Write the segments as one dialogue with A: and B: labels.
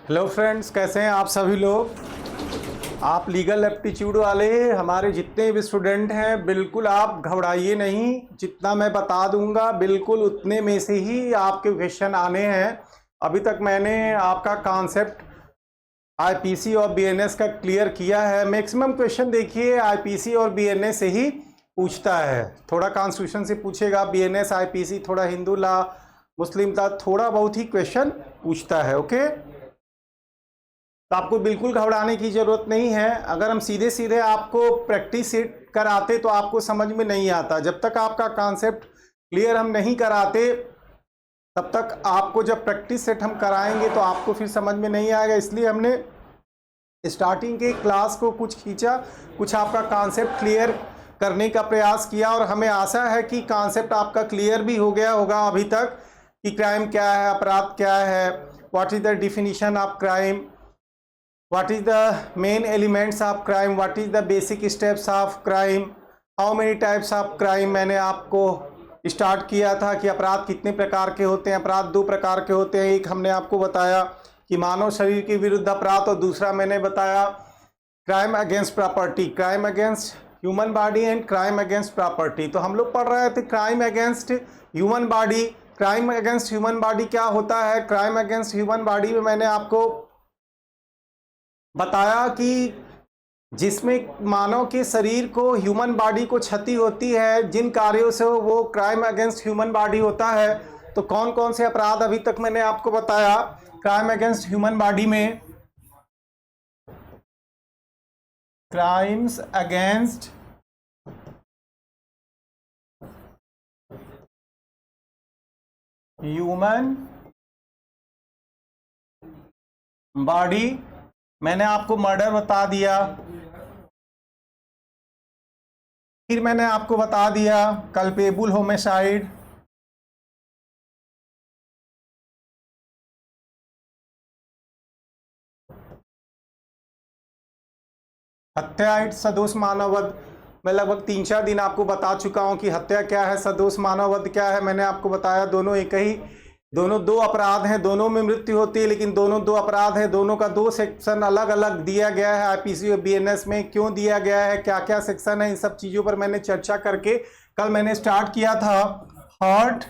A: Hello friends, कैसे हैं आप सभी लोग। आप लीगल एप्टीट्यूड वाले हमारे जितने भी स्टूडेंट हैं, बिल्कुल आप घबराइए नहीं। जितना मैं बता दूंगा बिल्कुल उतने में से ही आपके क्वेश्चन आने हैं। अभी तक मैंने आपका कॉन्सेप्ट आईपीसी और बीएनएस का क्लियर किया है। मैक्सिमम क्वेश्चन देखिए आईपीसी और बीएनएस से ही पूछता है। थोड़ा कॉन्स्टिट्यूशन से पूछेगा, बीएनएस आईपीसी थोड़ा हिंदू लॉ मुस्लिम लॉ थोड़ा बहुत ही क्वेश्चन पूछता है। ओके, तो आपको बिल्कुल घबराने की ज़रूरत नहीं है। अगर हम सीधे सीधे आपको प्रैक्टिस सेट कराते तो आपको समझ में नहीं आता। जब तक आपका कॉन्सेप्ट क्लियर हम नहीं कराते तब तक आपको जब प्रैक्टिस सेट हम कराएंगे तो आपको फिर समझ में नहीं आएगा। इसलिए हमने स्टार्टिंग के क्लास को कुछ खींचा, कुछ आपका कॉन्सेप्ट क्लियर करने का प्रयास किया और हमें आशा है कि कॉन्सेप्ट आपका क्लियर भी हो गया होगा अभी तक कि क्राइम क्या है, अपराध क्या है, what is the definition of crime, what is the main elements of crime, what is the basic steps of crime, how many types of crime। मैंने आपको स्टार्ट किया था कि अपराध कितने प्रकार के होते हैं। अपराध दो प्रकार के होते हैं। एक हमने आपको बताया कि मानव शरीर के विरुद्ध अपराध, और दूसरा मैंने बताया crime against property, crime against human body and crime against property. तो हम लोग पढ़ रहे थे crime against human body. Crime against human body क्या होता है? क्राइम अगेंस्ट ह्यूमन बॉडी में मैंने आपको बताया कि जिसमें मानव के शरीर को, ह्यूमन बॉडी को क्षति होती है, जिन कार्यों से वो क्राइम अगेंस्ट ह्यूमन बॉडी होता है। तो कौन कौन से अपराध अभी तक मैंने आपको बताया क्राइम अगेंस्ट ह्यूमन बॉडी में? क्राइम्स अगेंस्ट ह्यूमन बॉडी, मैंने आपको मर्डर बता दिया, फिर मैंने आपको बता दिया कल्पेबल होमिसाइड, हत्या सदोष मानववध। मैं लगभग 3-4 दिन आपको बता चुका हूं कि हत्या क्या है, सदोष मानववध क्या है। मैंने आपको बताया दोनों एक ही, दोनों दो अपराध हैं, दोनों में मृत्यु होती है, लेकिन दोनों दो अपराध है। दोनों का दो सेक्शन अलग अलग दिया गया है आईपीसी और बीएनएस में। क्यों दिया गया है, क्या क्या सेक्शन है, इन सब चीज़ों पर मैंने चर्चा करके कल मैंने स्टार्ट किया था। Hurt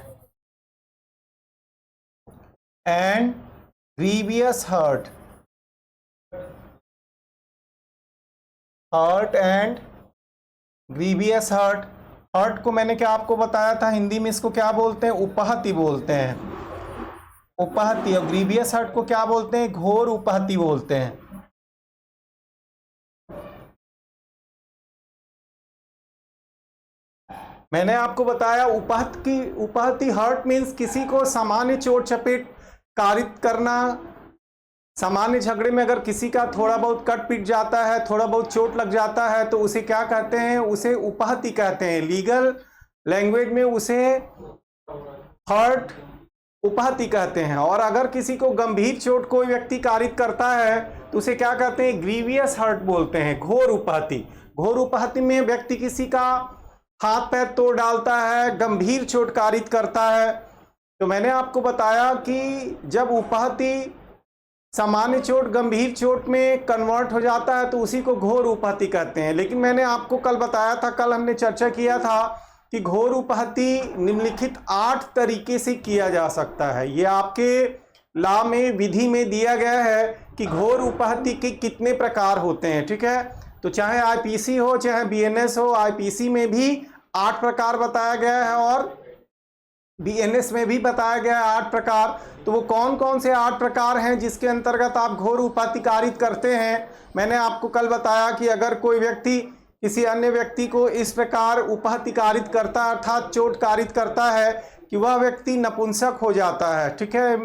A: and grievous hurt, hurt and grievous hurt. Hurt को मैंने क्या आपको बताया था, हिंदी में इसको क्या बोलते हैं? उपहति बोलते हैं, उपहति। और ग्रीवियस हर्ट को क्या बोलते हैं? घोर उपहति बोलते हैं। मैंने आपको बताया उपहति हर्ट मीन्स किसी को सामान्य चोट चपेट कारित करना। सामान्य झगड़े में अगर किसी का थोड़ा बहुत कट पिट जाता है, थोड़ा बहुत चोट लग जाता है, तो उसे क्या कहते हैं? उसे उपहति कहते हैं। लीगल लैंग्वेज में उसे हर्ट उपहति कहते हैं। और अगर किसी को गंभीर चोट कोई व्यक्ति कारित करता है तो उसे क्या कहते हैं? ग्रीवियस हर्ट बोलते हैं, घोर उपहति। घोर उपहति में व्यक्ति किसी का हाथ पैर तोड़ डालता है, गंभीर चोट कारित करता है। तो मैंने आपको बताया कि जब उपहति सामान्य चोट गंभीर चोट में कन्वर्ट हो जाता है तो उसी को घोर उपहति कहते हैं। लेकिन मैंने आपको कल बताया था, कल हमने चर्चा किया था कि घोर उपहति निम्नलिखित 8 तरीके से किया जा सकता है। ये आपके लॉ में, विधि में दिया गया है कि घोर उपहति के कितने प्रकार होते हैं। ठीक है, तो चाहे आईपीसी हो चाहे बीएनएस हो, आईपीसी में भी 8 प्रकार बताया गया है और बीएनएस में भी बताया गया है 8 प्रकार। तो वो कौन कौन से 8 प्रकार हैं जिसके अंतर्गत आप घोर उपहति कारित करते हैं? मैंने आपको कल बताया कि अगर कोई व्यक्ति किसी अन्य व्यक्ति को इस प्रकार उपहति कारित करता है, अर्थात चोट कारित करता है कि वह व्यक्ति नपुंसक हो जाता है। ठीक है,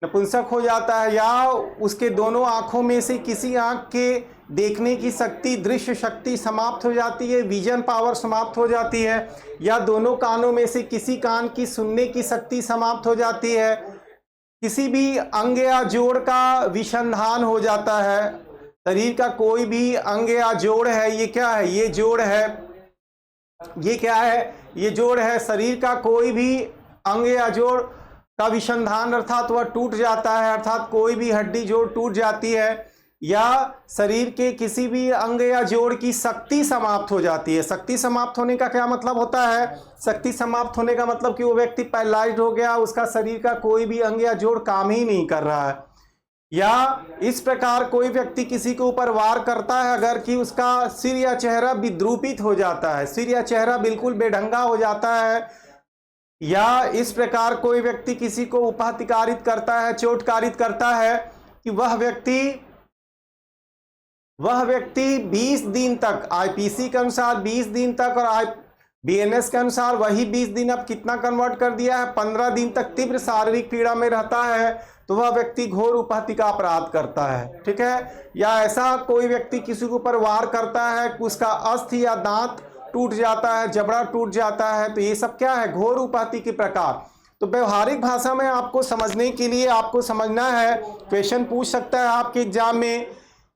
A: नपुंसक हो जाता है, या उसके दोनों आंखों में से किसी आंख के देखने की शक्ति, दृश्य शक्ति समाप्त हो जाती है, विजन पावर समाप्त हो जाती है, या दोनों कानों में से किसी कान की सुनने की शक्ति समाप्त हो जाती है, किसी भी अंग या जोड़ का विसंधान हो जाता है। शरीर का कोई भी अंग या जोड़ है, ये क्या है? ये जोड़ है। ये क्या है? ये जोड़ है। शरीर का कोई भी अंग या जोड़ का विसंधान अर्थात वह टूट जाता है, अर्थात कोई भी हड्डी जोड़ टूट जाती है या शरीर के किसी भी अंग या जोड़ की शक्ति समाप्त हो जाती है। शक्ति समाप्त होने का क्या मतलब होता है? शक्ति समाप्त होने का मतलब कि वो व्यक्ति पैरालाइज्ड हो गया, उसका शरीर का कोई भी अंग या जोड़ काम ही नहीं कर रहा है। या इस प्रकार कोई व्यक्ति किसी के ऊपर वार करता है अगर कि उसका सिर या चेहरा विद्रूपित हो जाता है, सिर या चेहरा बिल्कुल बेढंगा हो जाता है। या इस प्रकार कोई व्यक्ति किसी को उपहतिकारित करता है, चोटकारित करता है कि वह व्यक्ति 20 दिन तक, आईपीसी के अनुसार 20 दिन तक और बीएनएस के अनुसार वही 20 दिन अब कितना कन्वर्ट कर दिया है, 15 दिन तक तीव्र शारीरिक पीड़ा में रहता है, तो वह व्यक्ति घोर उपहति का अपराध करता है। ठीक है। या ऐसा कोई व्यक्ति किसी के ऊपर वार करता है, उसका अस्थि या दांत टूट जाता है, जबड़ा टूट जाता है, तो ये सब क्या है? घोर उपहति के प्रकार। तो व्यवहारिक भाषा में आपको समझने के लिए आपको समझना है, क्वेश्चन पूछ सकता है आपके एग्जाम में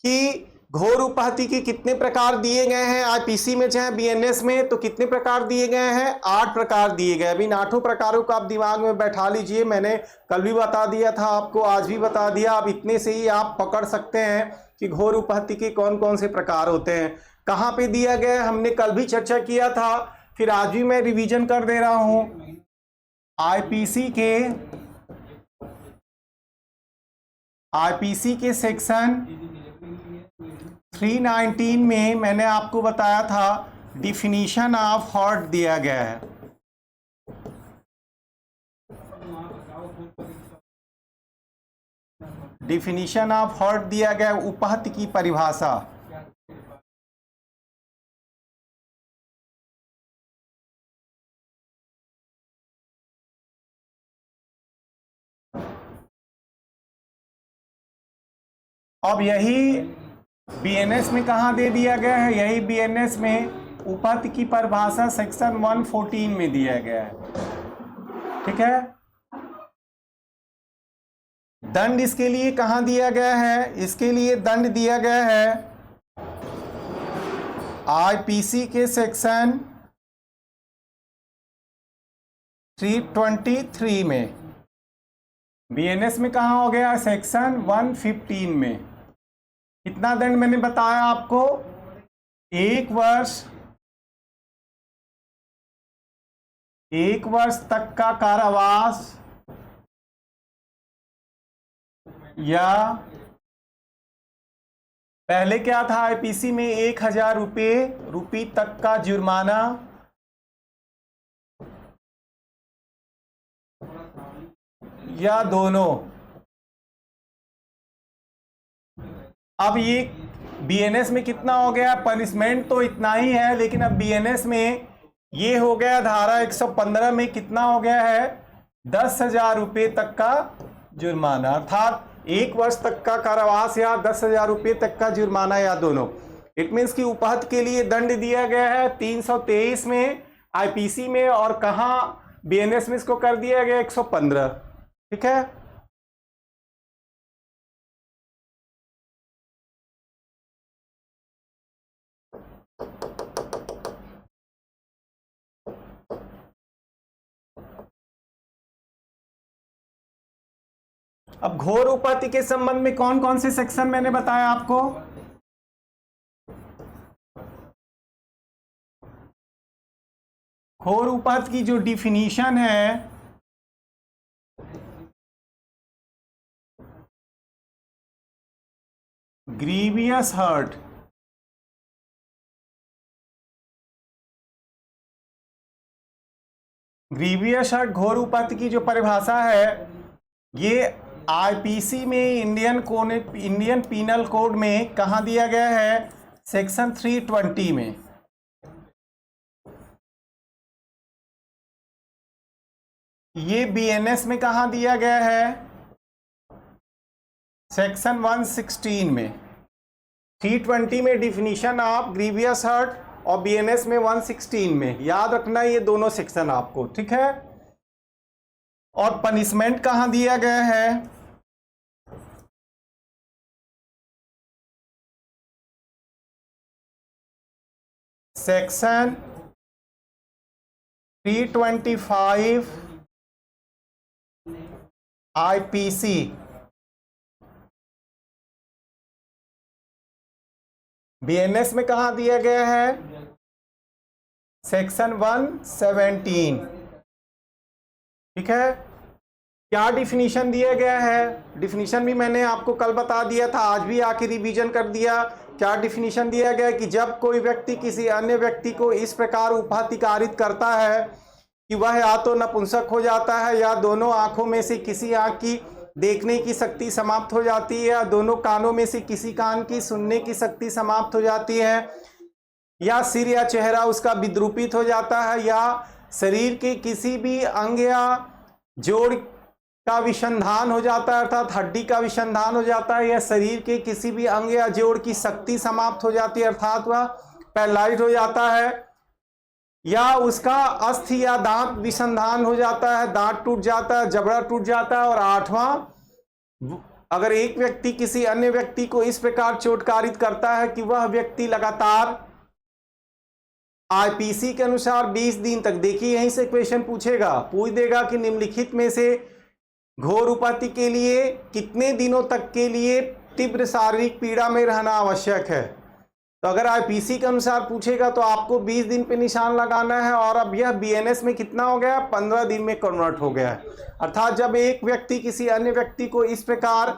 A: कि घोर उपहति के कितने प्रकार दिए गए हैं आईपीसी में चाहे बीएनएस में, तो कितने प्रकार दिए गए हैं? 8 प्रकार दिए गए। अभी इन 8 प्रकारों को आप दिमाग में बैठा लीजिए। मैंने कल भी बता दिया था आपको, आज भी बता दिया। अब इतने से ही आप पकड़ सकते हैं कि घोर उपहति के कौन कौन से प्रकार होते हैं। कहाँ पे दिया गया है हमने कल भी चर्चा किया था, फिर आज भी मैं रिवीजन कर दे रहा हूं। आईपीसी के सेक्शन 319 में मैंने आपको बताया था डिफिनीशन ऑफ हर्ट दिया गया है। डिफिनीशन ऑफ हर्ट दिया गया, उपहति की परिभाषा। अब यही बीएनएस में कहाँ दे दिया गया है? यही बीएनएस में उपहति की परिभाषा सेक्शन 114 में दिया गया है। ठीक है। दंड इसके लिए कहाँ दिया गया है? इसके लिए दंड दिया गया है आईपीसी के सेक्शन 323 में। बीएनएस में कहाँ हो गया? सेक्शन 115 में। कितना दंड मैंने बताया आपको? 1 वर्ष तक का कारावास या पहले क्या था आईपीसी में? 1000 रुपये तक का जुर्माना या दोनों। अब ये बीएनएस में कितना हो गया? पनिशमेंट तो इतना ही है, लेकिन अब बीएनएस में ये हो गया, धारा 115 में कितना हो गया है? 10,000 रुपये तक का जुर्माना, अर्थात 1 वर्ष तक का कारावास या 10,000 रुपये तक का जुर्माना या दोनों। इट मीन्स कि उपहति के लिए दंड दिया गया है 323 में आईपीसी में, और कहाँ बीएनएस में इसको कर दिया गया 115। ठीक है। अब घोर उपहति के संबंध में कौन कौन से सेक्शन मैंने बताया आपको? घोर उपहति की जो डिफिनीशन है, ग्रीवियस हर्ट, ग्रीवियस हर्ट घोर उपहति की जो परिभाषा है, ये आईपीसी में इंडियन पीनल कोड में कहाँ दिया गया है? सेक्शन 320 में। ये बीएनएस में कहाँ दिया गया है? सेक्शन 116 में। 320 में डिफिनीशन ऑफ ग्रीवियस हर्ट और बीएनएस में 116 में। याद रखना ये दोनों सेक्शन आपको। ठीक है। और पनिशमेंट कहाँ दिया गया है? सेक्शन 325 आईपीसी बीएनएस में कहा दिया गया है? सेक्शन 117। ठीक है, क्या डिफिनीशन दिया गया है? डिफिनीशन भी मैंने आपको कल बता दिया था, आज भी आके रिवीजन कर दिया। क्या डिफिनीशन दिया गया है कि जब कोई व्यक्ति किसी अन्य व्यक्ति को इस प्रकार उपाधिकारित करता है कि वह या तो नपुंसक हो जाता है, या दोनों आंखों में से किसी आंख की देखने की शक्ति समाप्त हो जाती है, या दोनों कानों में से किसी कान की सुनने की शक्ति समाप्त हो जाती है, या सिर या चेहरा उसका विद्रूपित हो जाता है, या शरीर के किसी भी अंग या जोड़ का विसंधान हो जाता है, अर्थात हड्डी का विसंधान हो जाता है, या शरीर के किसी भी अंग या जोड़ की शक्ति समाप्त हो जाती है, अर्थात वह पैरालाइज हो जाता है, या उसका अस्थि या दांत विसंधान हो जाता है, दांत टूट जाता है, जबड़ा टूट जाता है। और 8वां, अगर एक व्यक्ति किसी अन्य व्यक्ति को इस प्रकार चोटकारित करता है कि वह व्यक्ति लगातार आईपीसी के अनुसार 20 दिन तक, देखिए यहीं से क्वेश्चन पूछ देगा कि निम्नलिखित में से घोर उपाधि के लिए कितने दिनों तक के लिए तीव्र शारीरिक पीड़ा में रहना आवश्यक है। तो अगर आईपीसी के अनुसार पूछेगा तो आपको 20 दिन पे निशान लगाना है, और अब यह बीएनएस में कितना हो गया? 15 दिन में कन्वर्ट हो गया है। अर्थात जब एक व्यक्ति किसी अन्य व्यक्ति को इस प्रकार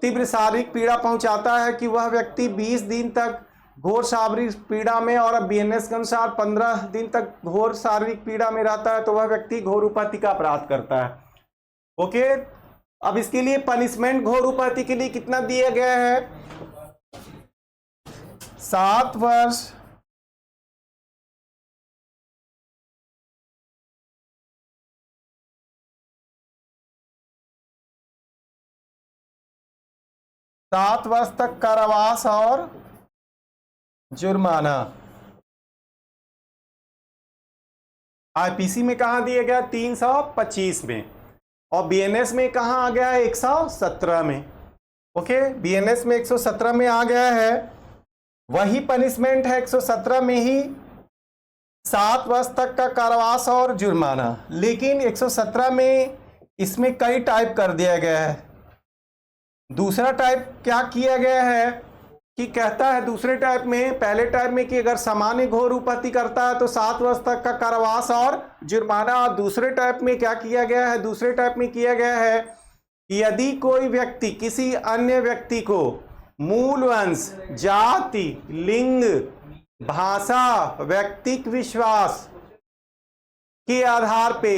A: तीव्र शारीरिक पीड़ा पहुंचाता है कि वह व्यक्ति 20 दिन तक घोर शारीरिक पीड़ा में, और अब बीएनएस के अनुसार 15 दिन तक घोर शारीरिक पीड़ा में रहता है, तो वह व्यक्ति घोर उपाधि का अपराध करता है। ओके, अब इसके लिए पनिशमेंट घोर उपाधि के लिए कितना दिया गया है? 7 वर्ष 7 वर्ष तक कारावास और जुर्माना। आईपीसी में कहा दिया गया? 325 में, और बीएनएस में कहा आ गया है? 117 में। ओके, बीएनएस में 117 में आ गया है। वही पनिशमेंट है 117 में ही, 7 वर्ष तक का कारावास और जुर्माना। लेकिन 117 में इसमें कई टाइप कर दिया गया है। दूसरा टाइप क्या किया गया है कि कहता है दूसरे टाइप में, पहले टाइप में कि अगर सामान्य घोर उपाधि करता है तो 7 वर्ष तक का कारावास और जुर्माना। और दूसरे टाइप में क्या किया गया है? दूसरे टाइप में किया गया है कि यदि कोई व्यक्ति किसी अन्य व्यक्ति को मूल वंश, जाति, लिंग, भाषा, व्यक्तिक विश्वास के आधार पे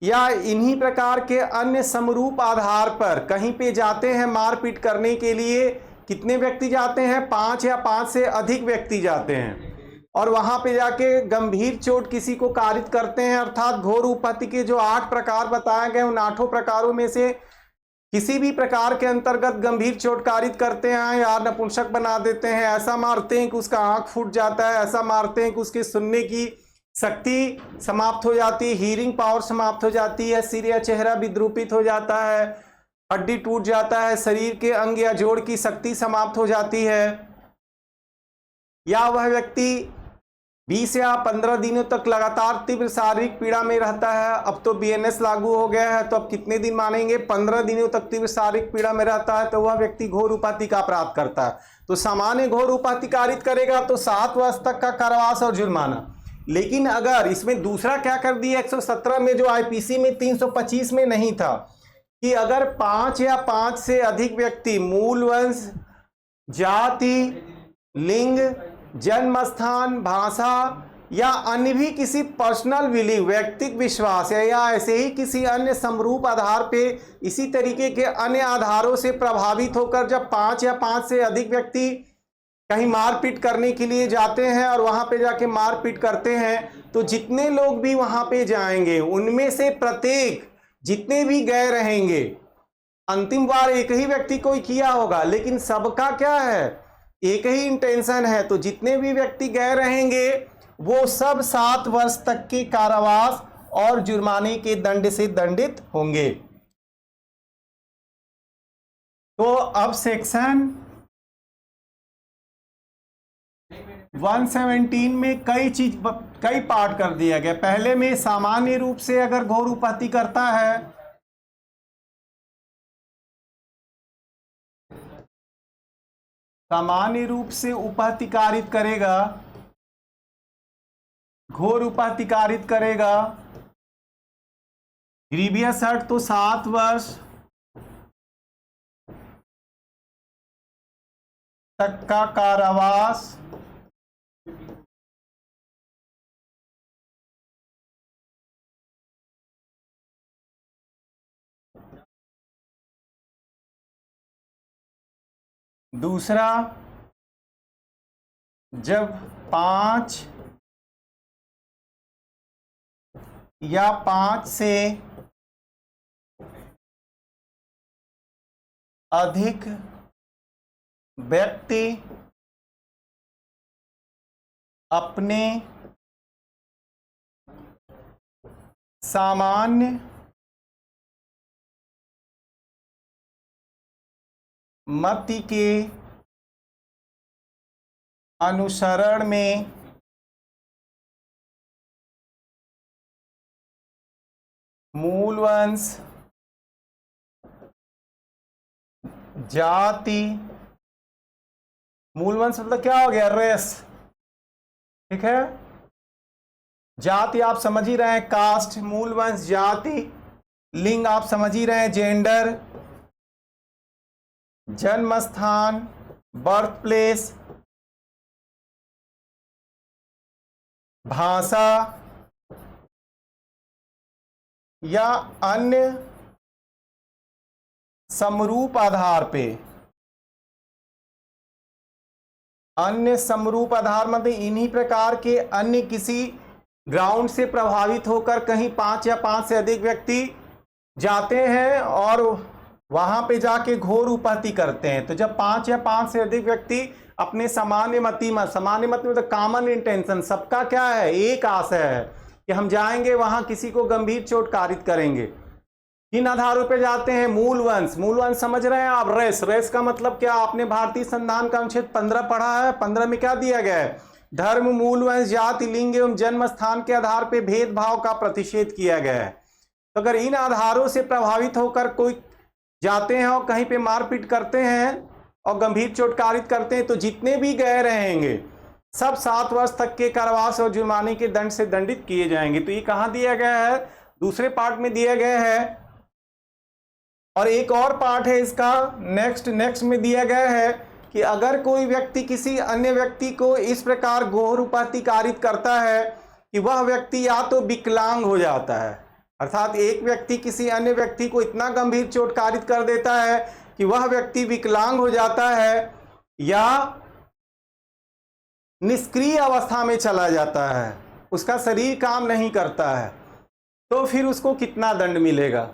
A: या इन्हीं प्रकार के अन्य समरूप आधार पर कहीं पे जाते हैं मारपीट करने के लिए, कितने व्यक्ति जाते हैं? 5 या 5 से अधिक व्यक्ति जाते हैं, और वहां पे जाके गंभीर चोट किसी को कारित करते हैं, अर्थात घोर उपाधि के जो 8 प्रकार बताए गए उन 8 प्रकारों में से किसी भी प्रकार के अंतर्गत गंभीर चोट कारित करते हैं, या नपुंसक बना देते हैं, ऐसा मारते हैं कि उसका आंख फूट जाता है, ऐसा मारते हैं कि उसके सुनने की शक्ति समाप्त हो जाती है, हीरिंग पावर समाप्त हो जाती है, सिर या चेहरा विद्रूपित हो जाता है, हड्डी टूट जाता है, शरीर के अंग या जोड़ की शक्ति समाप्त हो जाती है, या वह व्यक्ति 20 या 15 दिनों तक लगातार तीव्र शारीरिक पीड़ा में रहता है। अब तो बीएनएस लागू हो गया है, तो अब कितने दिन मानेंगे? 15 दिनों तक तीव्र शारीरिक पीड़ा में रहता है, तो वह व्यक्ति घोर उपाधि का अपराध करता है। तो सामान्य घोर उपाधि कारित करेगा तो 7 वर्ष तक का कारावास और जुर्माना। लेकिन अगर इसमें दूसरा क्या कर दिया 117 में, जो आईपीसी में 325 में नहीं था, कि अगर 5 या 5 से अधिक व्यक्ति मूल वंश, जाति, लिंग, जन्म स्थान, भाषा या अन्य भी किसी पर्सनल बिलीव, व्यक्तिक विश्वास या ऐसे ही किसी अन्य समरूप आधार पे इसी तरीके के अन्य आधारों से प्रभावित होकर जब 5 या 5 से अधिक व्यक्ति कहीं मारपीट करने के लिए जाते हैं और वहां पे जाके मारपीट करते हैं, तो जितने लोग भी वहां पे जाएंगे उनमें से प्रत्येक जितने भी गए रहेंगे, अंतिम बार एक ही व्यक्ति को किया होगा, लेकिन सबका क्या है? एक ही इंटेंशन है। तो जितने भी व्यक्ति गए रहेंगे वो सब 7 वर्ष तक के कारावास और जुर्माने के दंड से दंडित होंगे। तो अब सेक्शन 117 में कई पार्ट कर दिया गया। पहले में सामान्य रूप से अगर घोर उपाधि करता है सामान्य रूप से उपहतिकारित करेगा, घोर उपहतिकारित करेगा। ग्रीवियस हर्ट तो 7 वर्ष तक का कारावास, दूसरा जब 5 या 5 से अधिक व्यक्ति अपने सामान्य मति के अनुसरण में मूलवंश, जाति, मूलवंश मतलब क्या हो गया, रेस, ठीक है। जाति आप समझ ही रहे हैं, कास्ट, मूलवंश, जाति, लिंग आप समझ ही रहे हैं, जेंडर, जन्म स्थान, बर्थ प्लेस, भाषा या अन्य समरूप आधार पे, अन्य समरूप आधार मतलब इन्हीं प्रकार के अन्य किसी ग्राउंड से प्रभावित होकर कहीं 5 या 5 से अधिक व्यक्ति जाते हैं और वहां पे जाके घोर उपहति करते हैं। तो जब 5 या 5 से अधिक व्यक्ति अपने सामान्य मति मतलब कॉमन इंटेंशन, सबका क्या है, एक आशय है कि हम जाएंगे वहां किसी को गंभीर चोट कारित करेंगे। किन आधारों पे जाते हैं, मूलवंश, मूलवंश समझ रहे हैं आप, रेस, रेस का मतलब क्या, आपने भारतीय संविधान का अनुच्छेद 15 पढ़ा है। 15 में क्या दिया गया है, धर्म, मूलवंश, जाति, लिंग एवं जन्म स्थान के आधार पे भेदभाव का प्रतिषेध किया गया है। तो अगर इन आधारों से प्रभावित होकर कोई जाते हैं और कहीं पे मारपीट करते हैं और गंभीर चोट कारित करते हैं, तो जितने भी गए रहेंगे सब 7 वर्ष तक के कारावास और जुर्माने के दंड से दंडित किए जाएंगे। तो ये कहां दिया गया है, दूसरे पार्ट में दिया गया है। और एक और पार्ट है इसका, नेक्स्ट में दिया गया है कि अगर कोई व्यक्ति किसी अन्य व्यक्ति को इस प्रकार घोर उपहति कारित करता है कि वह व्यक्ति या तो विकलांग हो जाता है, अर्थात एक व्यक्ति किसी अन्य व्यक्ति को इतना गंभीर चोट कारित कर देता है कि वह व्यक्ति विकलांग हो जाता है या निष्क्रिय अवस्था में चला जाता है, उसका शरीर काम नहीं करता है, तो फिर उसको कितना दंड मिलेगा।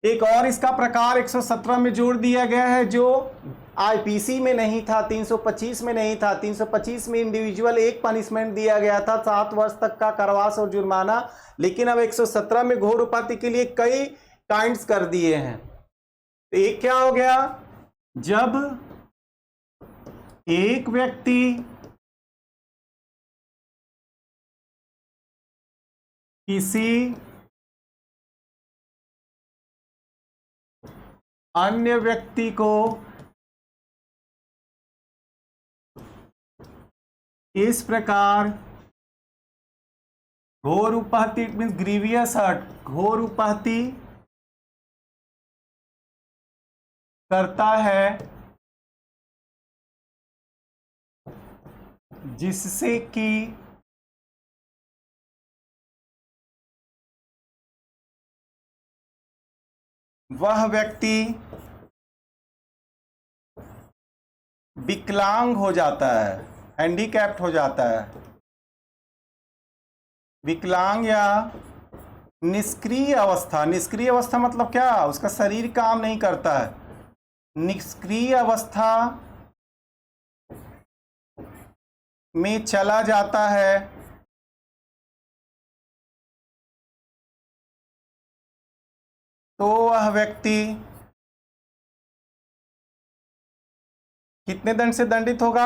A: एक और इसका प्रकार 117 में जोड़ दिया गया है, जो आईपीसी में नहीं था, 325 में नहीं था। 325 में इंडिविजुअल एक पनिशमेंट दिया गया था, 7 वर्ष तक का कारावास और जुर्माना, लेकिन अब 117 में घोर उपहति के लिए कई काइंड्स कर दिए हैं। तो एक क्या हो गया, जब एक व्यक्ति किसी अन्य व्यक्ति को इस प्रकार घोर उपहति मीन्स ग्रीवियस हर्ट, घोर उपहति करता है जिससे कि वह व्यक्ति विकलांग हो जाता है, हैंडीकैप्ड हो जाता है, विकलांग या निष्क्रिय अवस्था। निष्क्रिय अवस्था मतलब क्या, उसका शरीर काम नहीं करता है। निष्क्रिय अवस्था में चला जाता है तो वह व्यक्ति कितने दंड से दंडित होगा,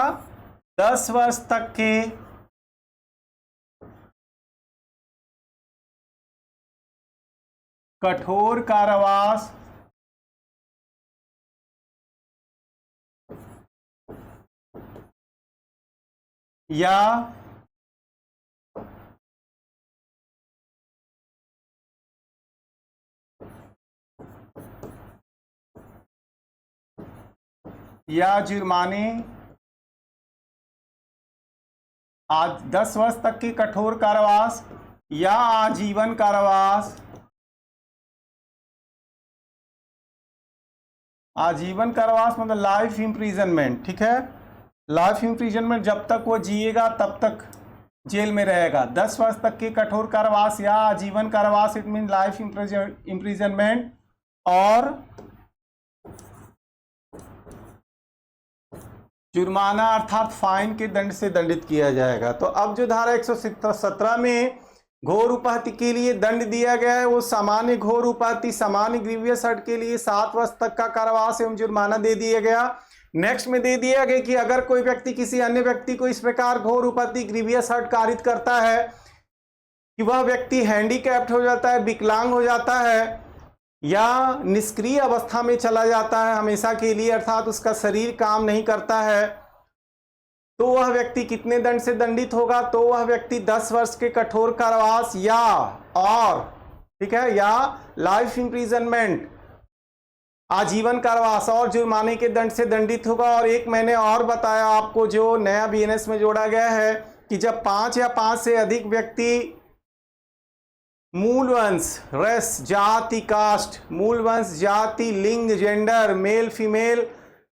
A: 10 वर्ष तक के कठोर कारावास या जुर्माने, आज 10 वर्ष तक की कठोर कारावास या आजीवन कारावास। आजीवन कारावास मतलब लाइफ इम्प्रिजनमेंट, ठीक है। लाइफ इम्प्रिजनमेंट, जब तक वो जिएगा तब तक जेल में रहेगा। 10 वर्ष तक की कठोर कारावास या आजीवन कारावास, इट मीन लाइफ इम्प्रिजनमेंट, और जुर्माना अर्थात फाइन के दंड से दंडित किया जाएगा। तो अब जो धारा 117 में घोर उपहत्या के लिए दंड दिया गया है, वो सामान्य घोर उपहत्या सामान्य ग्रीवियस हर्ट के लिए 7 वर्ष तक का कारावास एवं जुर्माना दे दिया गया। नेक्स्ट में दे दिया गया कि अगर कोई व्यक्ति किसी अन्य व्यक्ति को इस प्रकार घोर उपहत्या ग्रीवियस हर्ट कारित करता है कि वह व्यक्ति हैंडीकैप्ड हो जाता है, विकलांग हो जाता है, या निष्क्रिय अवस्था में चला जाता है हमेशा के लिए, अर्थात उसका शरीर काम नहीं करता है, तो वह व्यक्ति कितने दंड से दंडित होगा? तो वह व्यक्ति 10 वर्ष के कठोर कारावास या और, ठीक है, या लाइफ इम्प्रिजनमेंट आजीवन कारावास और जुर्माने के दंड से दंडित होगा। और एक मैंने और बताया आपको, जो नया बीएनएस में जोड़ा गया है, कि जब 5 या 5 से अधिक व्यक्ति मूल वंश, रेस, जाति, कास्ट, मूल वंश, जाति, लिंग, gender, male, female,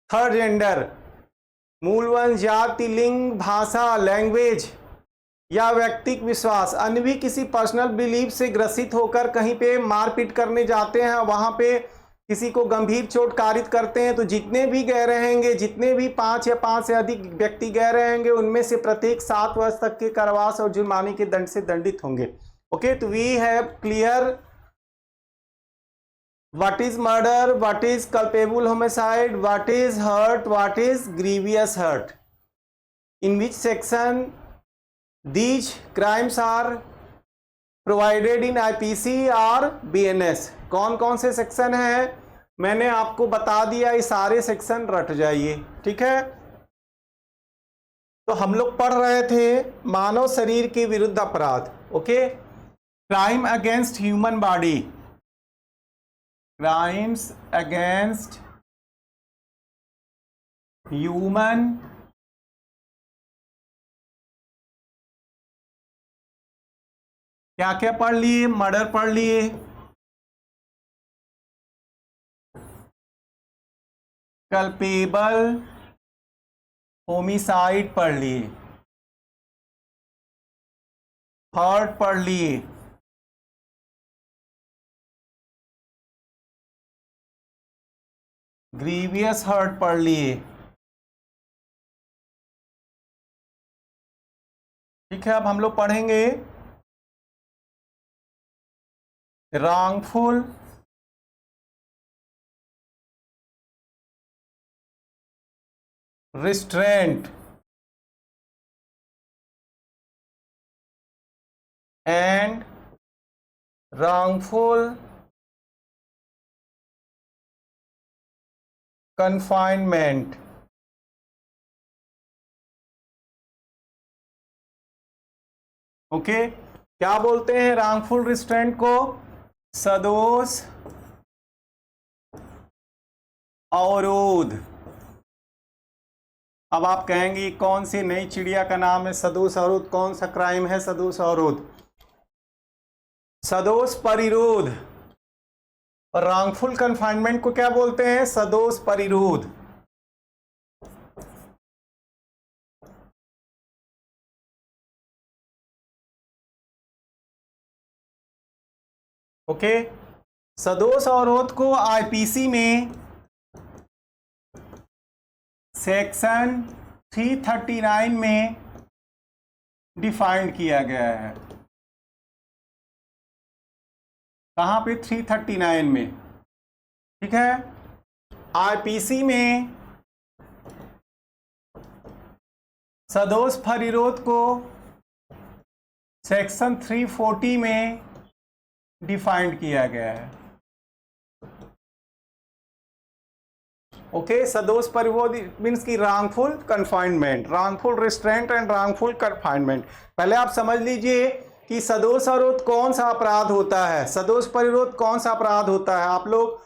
A: third gender, मूल वंश, जाति, लिंग, भाषा, लैंग्वेज या व्यक्तिगत विश्वास, अन्य भी किसी पर्सनल बिलीफ से ग्रसित होकर कहीं पे मारपीट करने जाते हैं, वहां पे किसी को गंभीर चोट कारित करते हैं, तो जितने भी गए रहेंगे, जितने भी 5 या 5 से अधिक व्यक्ति गए रहेंगे, उनमें से प्रत्येक 7 वर्ष तक के कारावास और जुर्माने के दंड से दंडित होंगे। ओके, तो we have clear what is murder, what is culpable homicide, what is hurt, what is grievous hurt, in which section these crimes are provided in IPC और BNS। कौन कौन से सेक्शन हैं मैंने आपको बता दिया, ये सारे सेक्शन रट जाइए, ठीक है। तो हम लोग पढ़ रहे थे मानव शरीर के विरुद्ध अपराध, okay, crime against human body, crimes against human क्या क्या पढ़ लिए? मर्डर पढ़ लिए, कल्पेबल होमिसाइड पढ़ लिए, हर्ट पढ़ लिए, ग्रीवियस हर्ट पढ़ लिए, ठीक है। अब हम लोग पढ़ेंगे wrongful restraint and wrongful confinement। Okay, क्या बोलते हैं wrongful restraint को? सदोष अवरोध। अब आप कहेंगे कौन सी नई चिड़िया का नाम है सदोष अवरोध? कौन सा क्राइम है सदोष अवरोध? सदोष परिरोध। और रॉन्गफुल कन्फाइनमेंट को क्या बोलते हैं? सदोष परिरोध। ओके, सदोष अवरोध को आईपीसी में सेक्शन 339 में डिफाइंड किया गया है। कहाँ पे? 339 में, ठीक है। आईपीसी में सदोष परिरोध को सेक्शन 340 में डिफाइंड किया गया है। ओके, सदोष परिरोध मीन्स की wrongful confinement, wrongful restraint and wrongful confinement. पहले आप समझ लीजिए कि सदोष अवरोध कौन सा अपराध होता है, सदोष परिरोध कौन सा अपराध होता है। आप लोग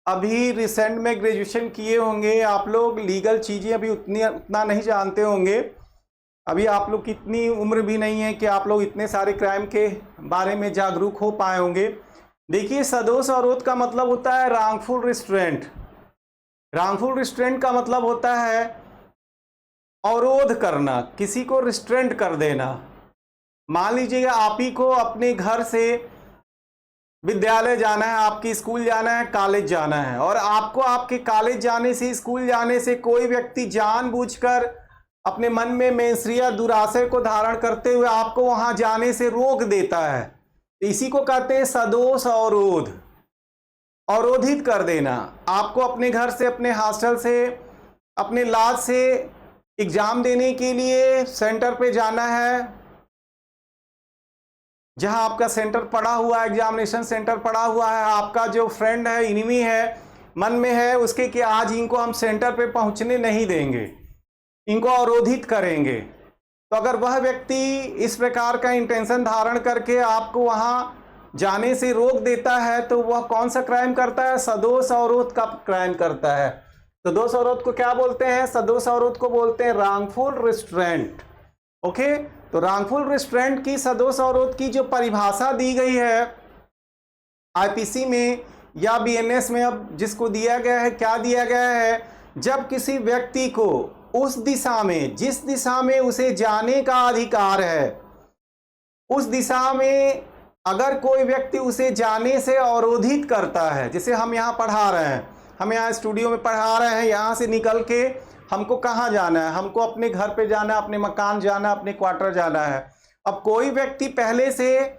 A: अभी रिसेंट में ग्रेजुएशन किए होंगे, आप लोग लीगल चीज़ें अभी उतना नहीं जानते होंगे, अभी आप लोग की इतनी उम्र भी नहीं है कि आप लोग इतने सारे क्राइम के बारे में जागरूक हो पाए होंगे। देखिए, सदोष अवरोध का मतलब होता है रॉन्गफुल रिस्ट्रेंट। रॉन्गफुल रिस्ट्रेंट का मतलब होता है अवरोध करना, किसी को रिस्ट्रेंट कर देना। मान लीजिएगा आप ही को अपने घर से विद्यालय जाना है, आपकी स्कूल जाना है, कॉलेज जाना है, और आपको आपके कॉलेज जाने से, स्कूल जाने से कोई व्यक्ति जानबूझकर अपने मन में मेंसरिया दुराशय को धारण करते हुए आपको वहां जाने से रोक देता है, तो इसी को कहते हैं सदोष अवरोध। अवरोधित कर देना। आपको अपने घर से, अपने हॉस्टल से, अपने लॉज से एग्जाम देने के लिए सेंटर पे जाना है, जहां आपका सेंटर पड़ा हुआ है, एग्जामिनेशन सेंटर पड़ा हुआ है, आपका जो फ्रेंड है, इनिमी है, मन में है उसके कि आज इनको हम सेंटर पे पहुंचने नहीं देंगे, इनको अवरोधित करेंगे। तो अगर वह व्यक्ति इस प्रकार का इंटेंशन धारण करके आपको वहां जाने से रोक देता है, तो वह कौन सा क्राइम करता है, सदोष अवरोध का क्राइम करता है। सदोष अवरोध को क्या बोलते हैं, सदोष अवरोध को बोलते हैं रॉन्गफुल रिस्ट्रेंट। ओके, तो रॉन्गफुल रिस्ट्रेंट की, सदोष अवरोध की जो परिभाषा दी गई है आईपीसी में या बीएनएस में, अब जिसको दिया गया है, क्या दिया गया है, जब किसी व्यक्ति को उस दिशा में, जिस दिशा में उसे जाने का अधिकार है, उस दिशा में अगर कोई व्यक्ति उसे जाने से अवरोधित करता है, जैसे हम यहाँ पढ़ा रहे हैं, हम यहाँ स्टूडियो में पढ़ा रहे हैं, यहाँ से निकल के हमको कहाँ जाना है, हमको अपने घर पे जाना है, अपने मकान जाना है, अपने क्वार्टर जाना है। अब कोई व्यक्ति पहले से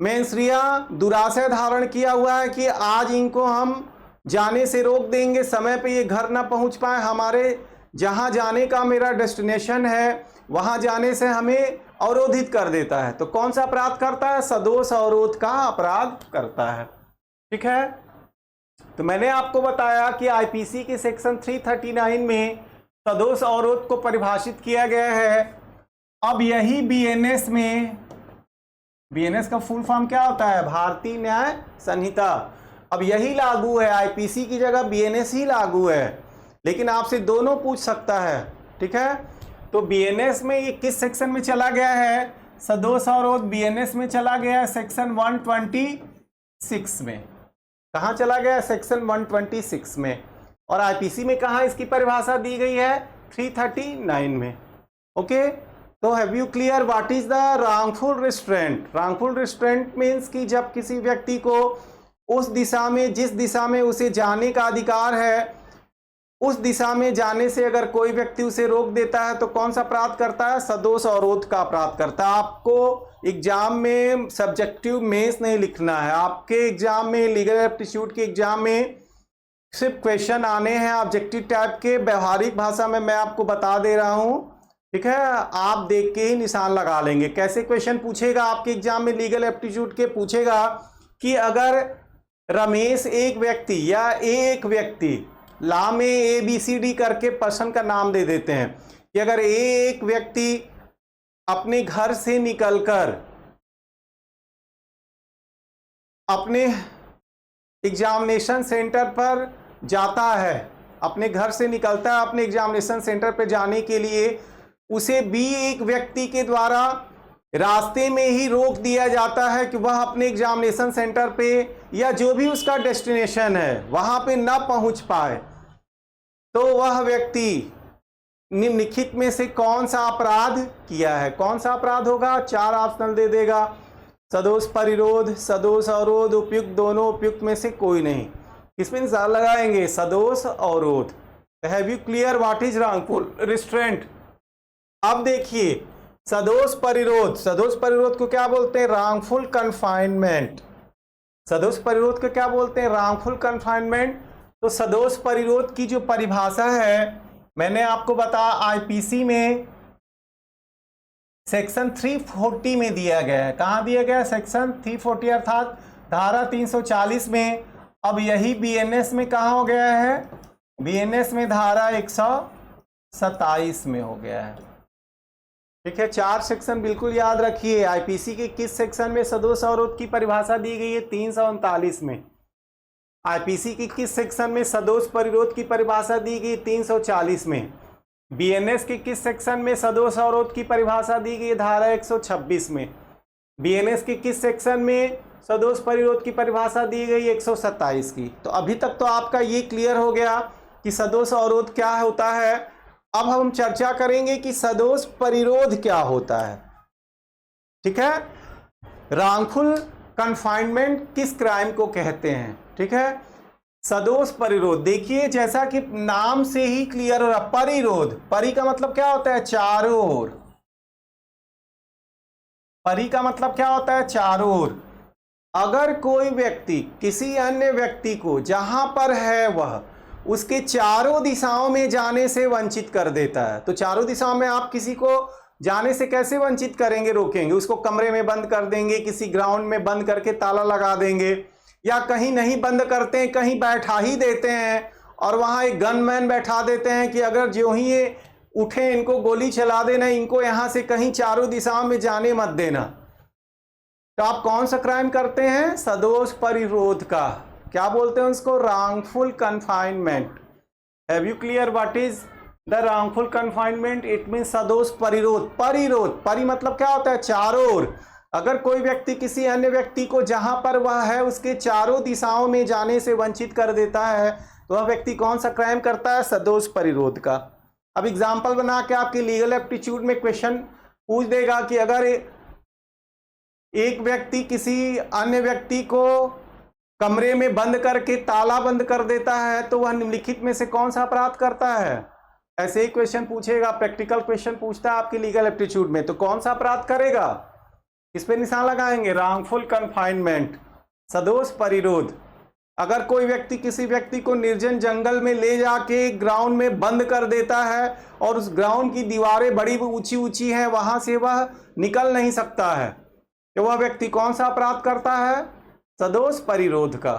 A: मेंसरिया दुराशय धारण किया हुआ है कि आज इनको हम जाने से रोक देंगे, समय पे ये घर ना पहुँच पाए, हमारे जहाँ जाने का मेरा डेस्टिनेशन है वहाँ जाने से हमें अवरोधित कर देता है। तो कौन सा अपराध करता है, सदोष अवरोध का अपराध करता है। ठीक है, तो मैंने आपको बताया कि आईपीसी के सेक्शन 339 में सदोष अवरोध को परिभाषित किया गया है। अब यही बीएनएस में, बीएनएस का फुल फॉर्म क्या होता है, भारतीय न्याय संहिता, अब यही लागू है, आईपीसी की जगह बीएनएस ही लागू है, लेकिन आपसे दोनों पूछ सकता है। ठीक है, तो बीएनएस में ये किस सेक्शन में चला गया है, सदोष अवरोध बीएनएस में चला गया है सेक्शन 126 में। कहाँ चला गया है, सेक्शन 126 में। और आईपीसी में कहाँ इसकी परिभाषा दी गई है, 339 में। ओके, तो have you clear what is the wrongful restraint. Wrongful restraint means कि जब किसी व्यक्ति को उस दिशा में, जिस दिशा में उसे जाने का अधिकार है, उस दिशा में जाने से अगर कोई व्यक्ति उसे रोक देता है, तो कौन सा अपराध करता है, सदोष अवरोध का अपराध करता है। आपको एग्जाम में सब्जेक्टिव मेंस नहीं लिखना है, आपके एग्जाम में, लीगल एप्टीट्यूड के एग्जाम में सिर्फ क्वेश्चन आने हैं ऑब्जेक्टिव टाइप के, व्यवहारिक भाषा में मैं आपको बता दे रहा हूं। ठीक है, आप देख के ही निशान लगा लेंगे। कैसे क्वेश्चन पूछेगा आपके एग्जाम में, लीगल एप्टीट्यूड के पूछेगा कि अगर रमेश एक व्यक्ति या एक व्यक्ति, ला में ABCD करके पर्सन का नाम दे देते हैं, कि अगर एक व्यक्ति अपने घर से निकलकर अपने एग्जामिनेशन सेंटर पर जाता है, अपने घर से निकलता है अपने एग्जामिनेशन सेंटर पर जाने के लिए, उसे भी एक व्यक्ति के द्वारा रास्ते में ही रोक दिया जाता है कि वह अपने एग्जामिनेशन सेंटर पे या जो भी उसका डेस्टिनेशन है वहां पे ना पहुंच पाए, तो वह व्यक्ति निम्नलिखित में से कौन सा अपराध किया है। कौन सा अपराध होगा, 4 ऑप्शनल दे देगा, सदोष परिरोध, सदोष अवरोध, उपयुक्त दोनों, उपयुक्त में से कोई नहीं। किसमें निशान लगाएंगे, सदोष अवरोध। Have you clear what is wrongful restraint. अब देखिए सदोष परिरोध, सदोष परिरोध को क्या बोलते हैं, रॉन्गफुल कन्फाइनमेंट। सदोष परिरोध को क्या बोलते हैं, रॉन्गफुल कन्फाइनमेंट। तो सदोष परिरोध की जो परिभाषा है मैंने आपको बताया आईपीसी में सेक्शन 340 में दिया गया है। कहाँ दिया गया है, सेक्शन 340 अर्थात धारा 340 में। अब यही बीएनएस में कहाँ हो गया है, बीएनएस में धारा 127 में हो गया है। ठीक है, 4 सेक्शन बिल्कुल याद रखिए। आईपीसी के किस सेक्शन में सदोष अवरोध की परिभाषा दी गई है? 339 में। आईपीसी की किस सेक्शन में सदोष परिरोध की परिभाषा दी गई? 340 में। बीएनएस के किस सेक्शन में सदोष अवरोध की परिभाषा दी गई? धारा 126 में। बीएनएस के किस सेक्शन में सदोष परिरोध की परिभाषा दी गई? 127 की। तो अभी तक तो आपका ये क्लियर हो गया कि सदोष अवरोध क्या होता है। अब हम चर्चा करेंगे कि सदोष परिरोध क्या होता है। ठीक है, रांगफुल कन्फाइनमेंट किस क्राइम को कहते हैं? ठीक है, सदोष परिरोध, देखिए जैसा कि नाम से ही क्लियर हो रहा, परिरोध, परि का मतलब क्या होता है? चारों ओर। परि का मतलब क्या होता है? चारों ओर। अगर कोई व्यक्ति किसी अन्य व्यक्ति को जहां पर है वह उसके चारों दिशाओं में जाने से वंचित कर देता है, तो चारों दिशाओं में आप किसी को जाने से कैसे वंचित करेंगे? रोकेंगे। उसको कमरे में बंद कर देंगे, किसी ग्राउंड में बंद करके ताला लगा देंगे, या कहीं नहीं बंद करते हैं, कहीं बैठा ही देते हैं और वहां एक गनमैन बैठा देते हैं कि अगर जो ही ये उठे इनको गोली चला देना, इनको यहां से कहीं चारों दिशाओं में जाने मत देना। तो आप कौन सा क्राइम करते हैं? सदोष परिरोध का। क्या बोलते हैं उसको? wrongful confinement। Have you clear what is the wrongful confinement? It mean सदोष परिरोध। परिरोध, परि मतलब क्या होता है? चारों ओर। अगर कोई व्यक्ति किसी अन्य व्यक्ति को जहां पर वह है उसके चारों दिशाओं में जाने से वंचित कर देता है, तो वह व्यक्ति कौन सा क्राइम करता है? सदोष परिरोध का। अब एग्जाम्पल बना के आपके लीगल एप्टीट्यूड में क्वेश्चन पूछ देगा कि अगर एक व्यक्ति किसी अन्य व्यक्ति को कमरे में बंद करके ताला बंद कर देता है, तो वह निम्नलिखित में से कौन सा अपराध करता है? ऐसे ही क्वेश्चन पूछेगा, प्रैक्टिकल क्वेश्चन पूछता है आपके लीगल एप्टीट्यूड में, तो कौन सा अपराध करेगा? इस पे निशान लगाएंगे, wrongful confinement, सदोष परिरोध। अगर कोई व्यक्ति किसी व्यक्ति को निर्जन जंगल में ले जाके ग्राउंड में बंद कर देता है और उस ग्राउंड की दीवारें बड़ी ऊंची ऊंची हैं, वहां से वह निकल नहीं सकता है, तो वह व्यक्ति कौन सा अपराध करता है? सदोष परिरोध का।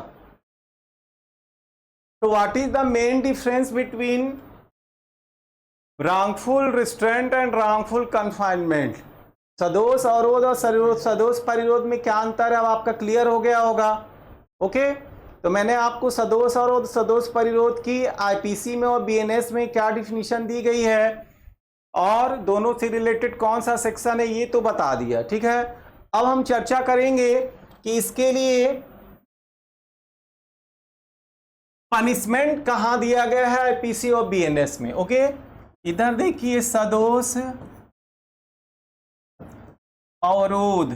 A: तो what is the main difference between wrongful restraint and wrongful confinement? सदोष अवरोध और सदोष परिरोध में क्या अंतर है? अब आपका क्लियर हो गया होगा। ओके, तो मैंने आपको सदोष अवरोध सदोष परिरोध की आईपीसी में और बीएनएस में क्या डिफिनीशन दी गई है और दोनों से रिलेटेड कौन सा सेक्शन है ये तो बता दिया। ठीक है, अब हम चर्चा करेंगे कि इसके लिए पनिशमेंट कहां दिया गया है आईपीसी और बीएनएस में। ओके, इधर देखिए, सदोष अवरोध,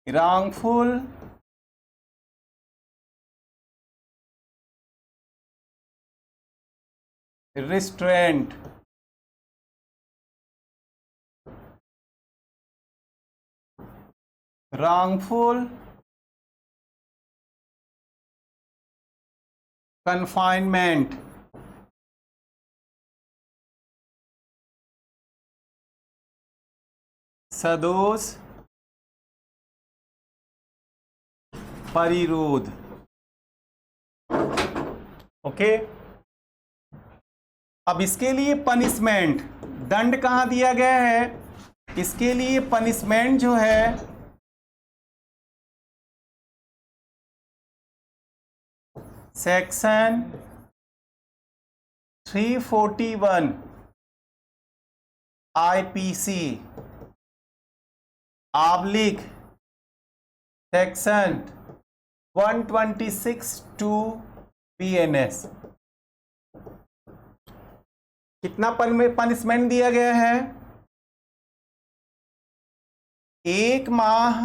A: wrongful restraint, wrongful confinement, सदोष परिरोध। ओके, अब इसके लिए पनिशमेंट, दंड कहां दिया गया है? इसके लिए पनिशमेंट जो है section 341 IPC oblique section 126 to BNS. कितना पनिशमेंट दिया गया है? 1 माह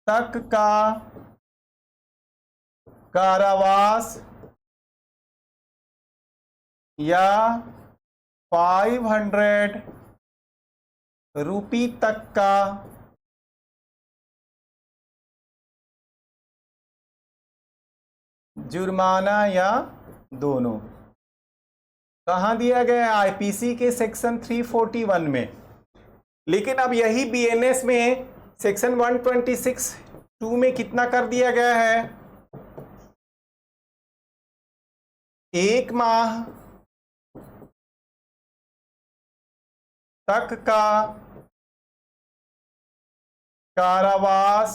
A: तक का कारावास या 500 रुपये तक का जुर्माना या दोनों। कहाँ दिया गया है? आईपीसी के सेक्शन 341 में। लेकिन अब यही बीएनएस में सेक्शन 126(2) में कितना कर दिया गया है? 1 माह तक का कारावास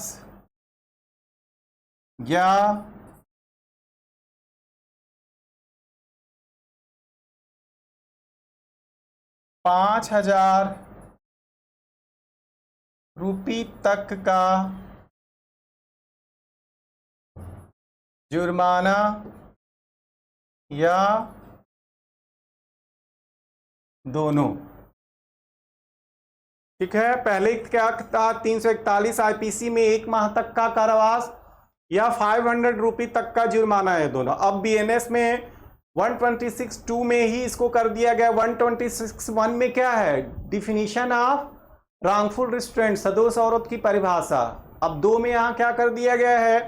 A: या 5,000 रुपये तक का जुर्माना या दोनों। ठीक है, पहले क्या था 341 आईपीसी में 1 माह तक का कारावास या 500 रुपये तक का जुर्माना है दोनों। अब बीएनएस में 126(2) में ही इसको कर दिया गया। 126(1) में क्या है, डिफिनीशन ऑफ रॉन्गफुल रिस्ट्रेंट, सदोष अवरोध की परिभाषा। अब 2 में यहां क्या कर दिया गया है,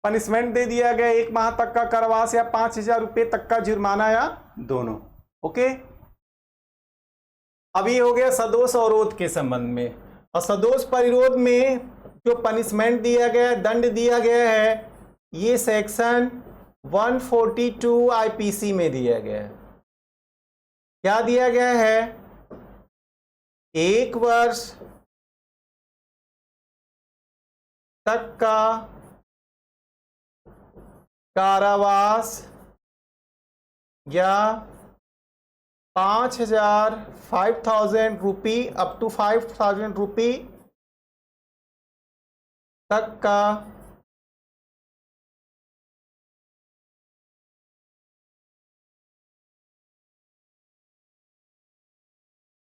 A: पनिशमेंट दे दिया गया 1 माह तक का कारावास या 5,000 रुपये तक का जुर्माना या दोनों। ओके, अभी हो गया सदोष अवरोध के संबंध में। और सदोष परिरोध में जो पनिशमेंट दिया गया है, दंड दिया गया है, ये सेक्शन 142 आईपीसी में दिया गया है। क्या दिया गया है, 1 वर्ष तक का कारावास या 5,000 रुपये अप टू 5,000 रुपये तक का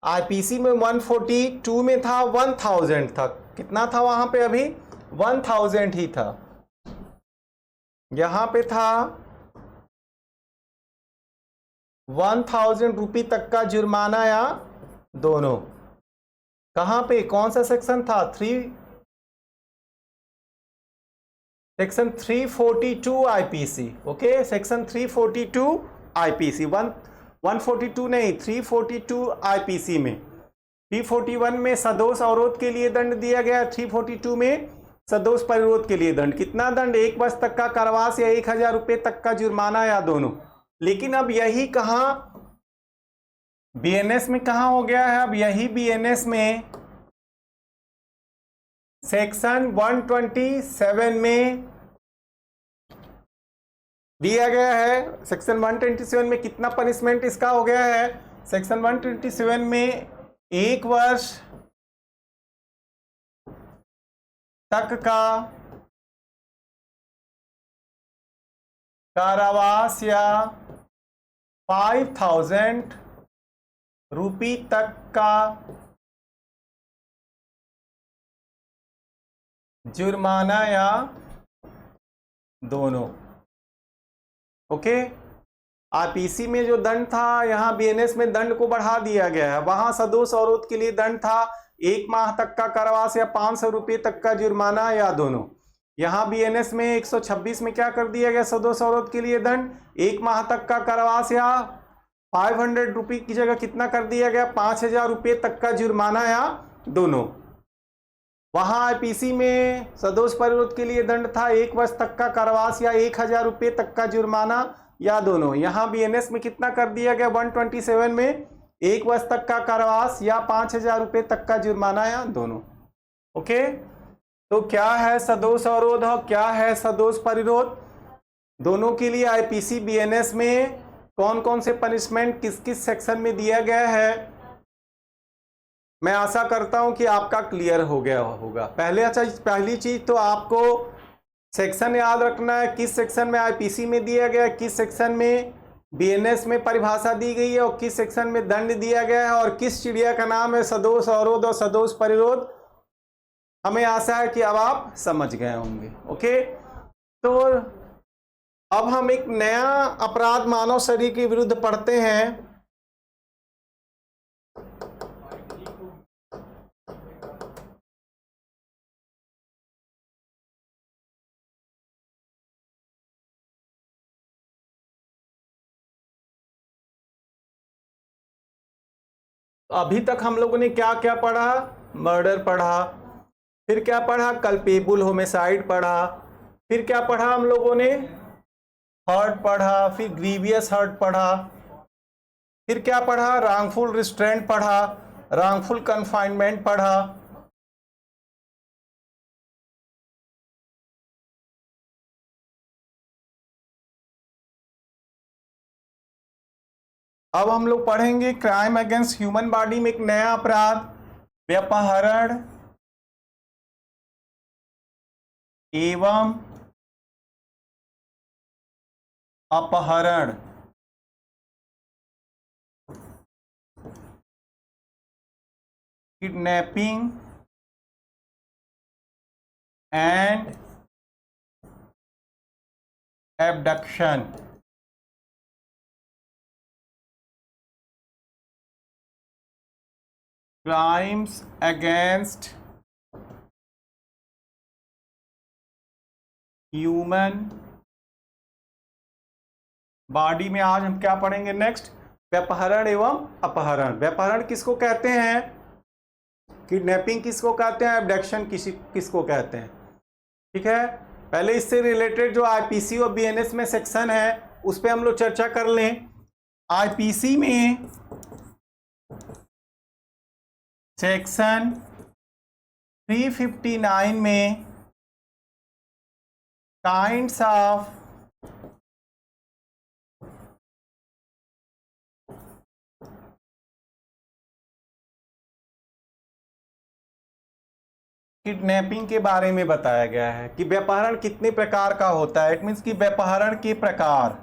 A: आईपीसी में 142 में था 1,000 तक। कितना था वहां पे, अभी 1,000 ही था। यहां पे था 1,000 रुपये तक का जुर्माना या दोनों। कहां पे, कौन सा सेक्शन था, section 342 IPC. Okay, section 342 IPC, 142 नहीं, 342 आईपीसी में। 341 में सदोष अवरोध के लिए दंड दिया गया, 342 में सदोष परिरोध के लिए दंड। कितना दंड, 1 वर्ष तक का कारावास या 1,000 रुपये तक का जुर्माना या दोनों। लेकिन अब यही कहां, बीएनएस में कहां हो गया है, अब यही बीएनएस में सेक्शन 127 में दिया गया है। सेक्शन 127 में कितना पनिशमेंट इसका हो गया है, सेक्शन 127 में 1 वर्ष तक का कारावास या 5,000 रुपये तक का जुर्माना या दोनों। ओके, आईपीसी में जो दंड था, यहां बीएनएस में दंड को बढ़ा दिया गया है। वहां सदोष अवरोध के लिए दंड था 1 माह तक का कारावास या 500 रुपये तक का जुर्माना या दोनों। यहां बीएनएस में 126 में क्या कर दिया गया, सदोष अवरोध के लिए दंड 1 माह तक का कारावास या 500 रुपये की जगह कितना कर दिया गया, 5,000 रुपये तक का जुर्माना या दोनों। वहां आईपीसी में सदोष परिरोध के लिए दंड था 1 वर्ष तक का कारावास या 1,000 रुपये तक का जुर्माना या दोनों। यहां बीएनएस में कितना कर दिया गया, 127 में 1 वर्ष तक का कारावास या 5,000 रुपये तक का जुर्माना या दोनों। ओके, तो क्या है सदोष अवरोध और क्या है सदोष परिरोध, दोनों के लिए आईपीसी बीएनएस में कौन कौन से पनिशमेंट किस किस सेक्शन में दिया गया है, मैं आशा करता हूं कि आपका क्लियर हो गया होगा। पहली चीज तो आपको सेक्शन याद रखना है, किस सेक्शन में आईपीसी में दिया गया है, किस सेक्शन में बीएनएस में परिभाषा दी गई है और किस सेक्शन में दंड दिया गया है और किस चिड़िया का नाम है सदोष अवरोध और सदोष परिरोध। हमें आशा है कि अब आप समझ गए होंगे। ओके, तो अब हम एक नया अपराध मानव शरीर के विरुद्ध पढ़ते हैं। अभी तक हम लोगों ने क्या क्या पढ़ा, मर्डर पढ़ा, फिर क्या पढ़ा, कल्पेबल होमिसाइड पढ़ा, फिर क्या पढ़ा हम लोगों ने, हर्ट पढ़ा, फिर ग्रीवियस हर्ट पढ़ा, फिर क्या पढ़ा, रॉन्गफुल रिस्ट्रेंट पढ़ा, रॉन्गफुल कन्फाइनमेंट पढ़ा। अब हम लोग पढ़ेंगे क्राइम अगेंस्ट ह्यूमन बॉडी में एक नया अपराध, व्यपहरण एवं अपहरण। Kidnapping and abduction. Crimes against human body में आज हम क्या पढ़ेंगे नेक्स्ट, व्यपहरण एवं अपहरण। व्यपहरण किसको कहते हैं, किडनैपिंग किसको कहते हैं, एबडक्शन किसको कहते हैं। ठीक है, पहले इससे रिलेटेड जो आईपीसी और बीएनएस में सेक्शन है उस पर हम लोग चर्चा कर लें। आईपीसी में सेक्शन 359 में काइंड्स ऑफ किडनैपिंग के बारे में बताया गया है कि व्यपहरण कितने प्रकार का होता है। इट मीन्स कि व्यपहरण के प्रकार,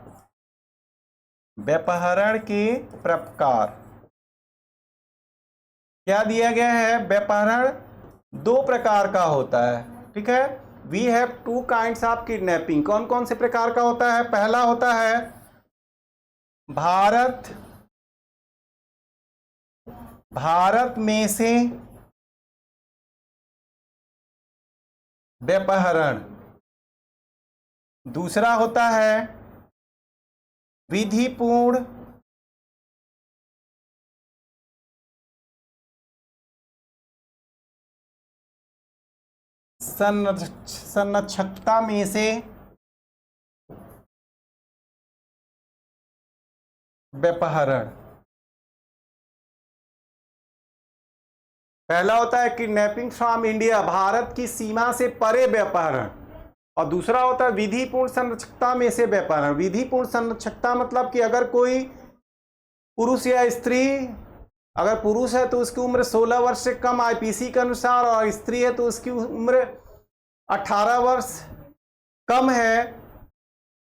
A: व्यपहरण के प्रकार क्या दिया गया है, व्यपहरण दो प्रकार का होता है। ठीक है, we have two kinds of kidnapping. कौन कौन से प्रकार का होता है, पहला होता है भारत में से व्यपहरण, दूसरा होता है विधिपूर्ण संरक्षकता में से व्यपहरण। पहला होता है किडनैपिंग फ्रॉम इंडिया, भारत की सीमा से परे व्यपहरण, और दूसरा होता है विधिपूर्ण संरक्षकता में से व्यपहरण। विधिपूर्ण संरक्षकता मतलब कि अगर कोई पुरुष या स्त्री, अगर पुरुष है तो उसकी उम्र 16 वर्ष से कम आईपीसी के अनुसार, और स्त्री है तो उसकी उम्र 18 वर्ष कम है।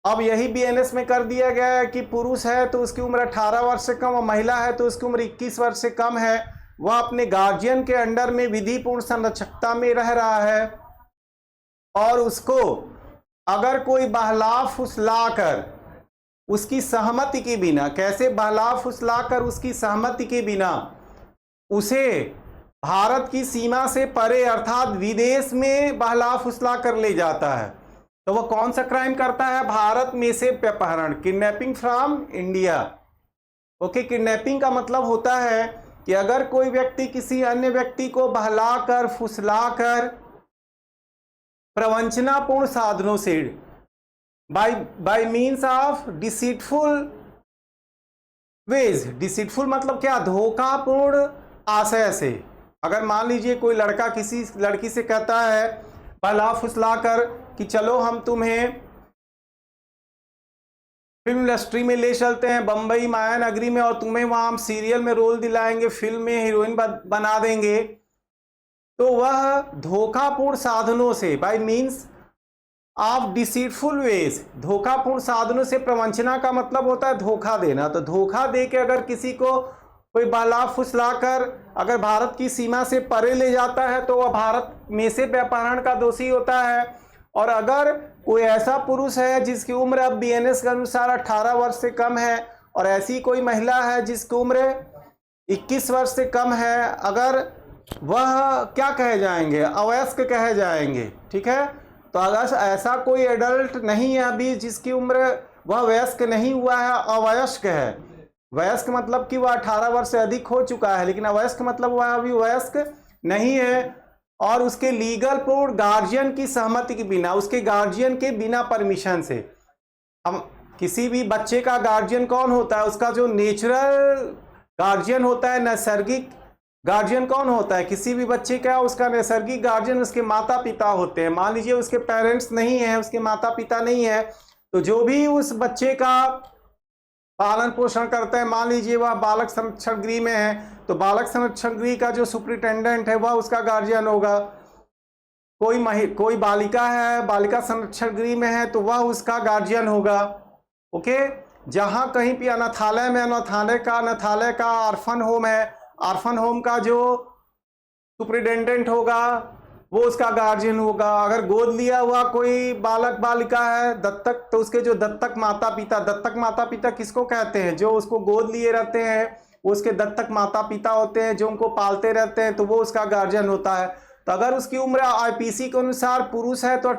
A: अब यही बीएनएस में कर दिया गया है कि पुरुष है तो उसकी उम्र 18 वर्ष से कम और महिला है तो उसकी उम्र 21 वर्ष से कम है, वह अपने गार्जियन के अंडर में विधिपूर्ण संरक्षकता में रह रहा है, और उसको अगर कोई बहला फुसला कर उसकी सहमति के बिना, कैसे बहला फुसला कर उसकी सहमति के बिना उसे भारत की सीमा से परे अर्थात विदेश में बहला फुसला कर ले जाता है, तो वह कौन सा क्राइम करता है, भारत में से व्यपहरण, kidnapping from India. Okay, kidnapping का मतलब होता है कि अगर कोई व्यक्ति किसी अन्य व्यक्ति को बहलाकर फुसलाकर प्रवंचनापूर्ण साधनों से, by means of deceitful ways, deceitful मतलब क्या, धोखापूर्ण आशय से। अगर मान लीजिए कोई लड़का किसी लड़की से कहता है बहला फुसलाकर कि चलो हम तुम्हें फिल्म इंडस्ट्री में ले चलते हैं, बंबई माया नगरी में, और तुम्हें वहां हम सीरियल में रोल दिलाएंगे, फिल्म में हीरोइन बना देंगे, तो वह धोखापूर्ण साधनों से, by means of deceitful ways, धोखापूर्ण साधनों से, प्रवंचना का मतलब होता है धोखा देना। तो धोखा दे के अगर किसी को कोई बहला फुसलाकर अगर भारत की सीमा से परे ले जाता है तो वह भारत में से व्यपहरण का दोषी होता है। और अगर कोई ऐसा पुरुष है जिसकी उम्र अब बीएनएस के अनुसार 18 वर्ष से कम है, और ऐसी कोई महिला है जिसकी उम्र 21 वर्ष से कम है, अगर वह क्या कहे जाएंगे, अवयस्क कहे जाएंगे। ठीक है, तो अगर ऐसा कोई एडल्ट नहीं है अभी जिसकी उम्र, वह वयस्क नहीं हुआ है, अवयस्क है। वयस्क मतलब कि वह 18 वर्ष से अधिक हो चुका है, लेकिन अवयस्क मतलब वह अभी वयस्क नहीं है, और उसके लीगल प्रूफ गार्जियन की सहमति के बिना, उसके गार्जियन के बिना परमिशन से। हम किसी भी बच्चे का गार्जियन कौन होता है? उसका जो नेचुरल गार्जियन होता है, नैसर्गिक गार्जियन कौन होता है? किसी भी बच्चे का उसका नैसर्गिक गार्जियन उसके माता पिता होते हैं। मान लीजिए उसके पेरेंट्स नहीं है, उसके माता पिता नहीं है, तो जो भी उस बच्चे का पालन पोषण करता है, मान लीजिए वह बालक संरक्षण गृह में है, तो बालक संरक्षण गृह का जो सुपरिटेंडेंट है वह उसका गार्जियन होगा। कोई बालिका है, बालिका संरक्षण गृह में है, तो वह उसका गार्जियन होगा। ओके, जहां कहीं भी अनाथालय में अनाथालय का ऑर्फन होम है, ऑर्फन होम का जो सुपरिटेंडेंट होगा वो उसका गार्जियन होगा। अगर गोद लिया हुआ कोई बालक बालिका है दत्तक, तो उसके जो दत्तक माता पिता किसको कहते हैं? जो उसको गोद लिए रहते हैं वो उसके दत्तक माता पिता होते हैं, जो उनको पालते रहते हैं, तो वो उसका गार्जियन होता है। तो अगर उसकी उम्र आईपीसी के अनुसार पुरुष है तो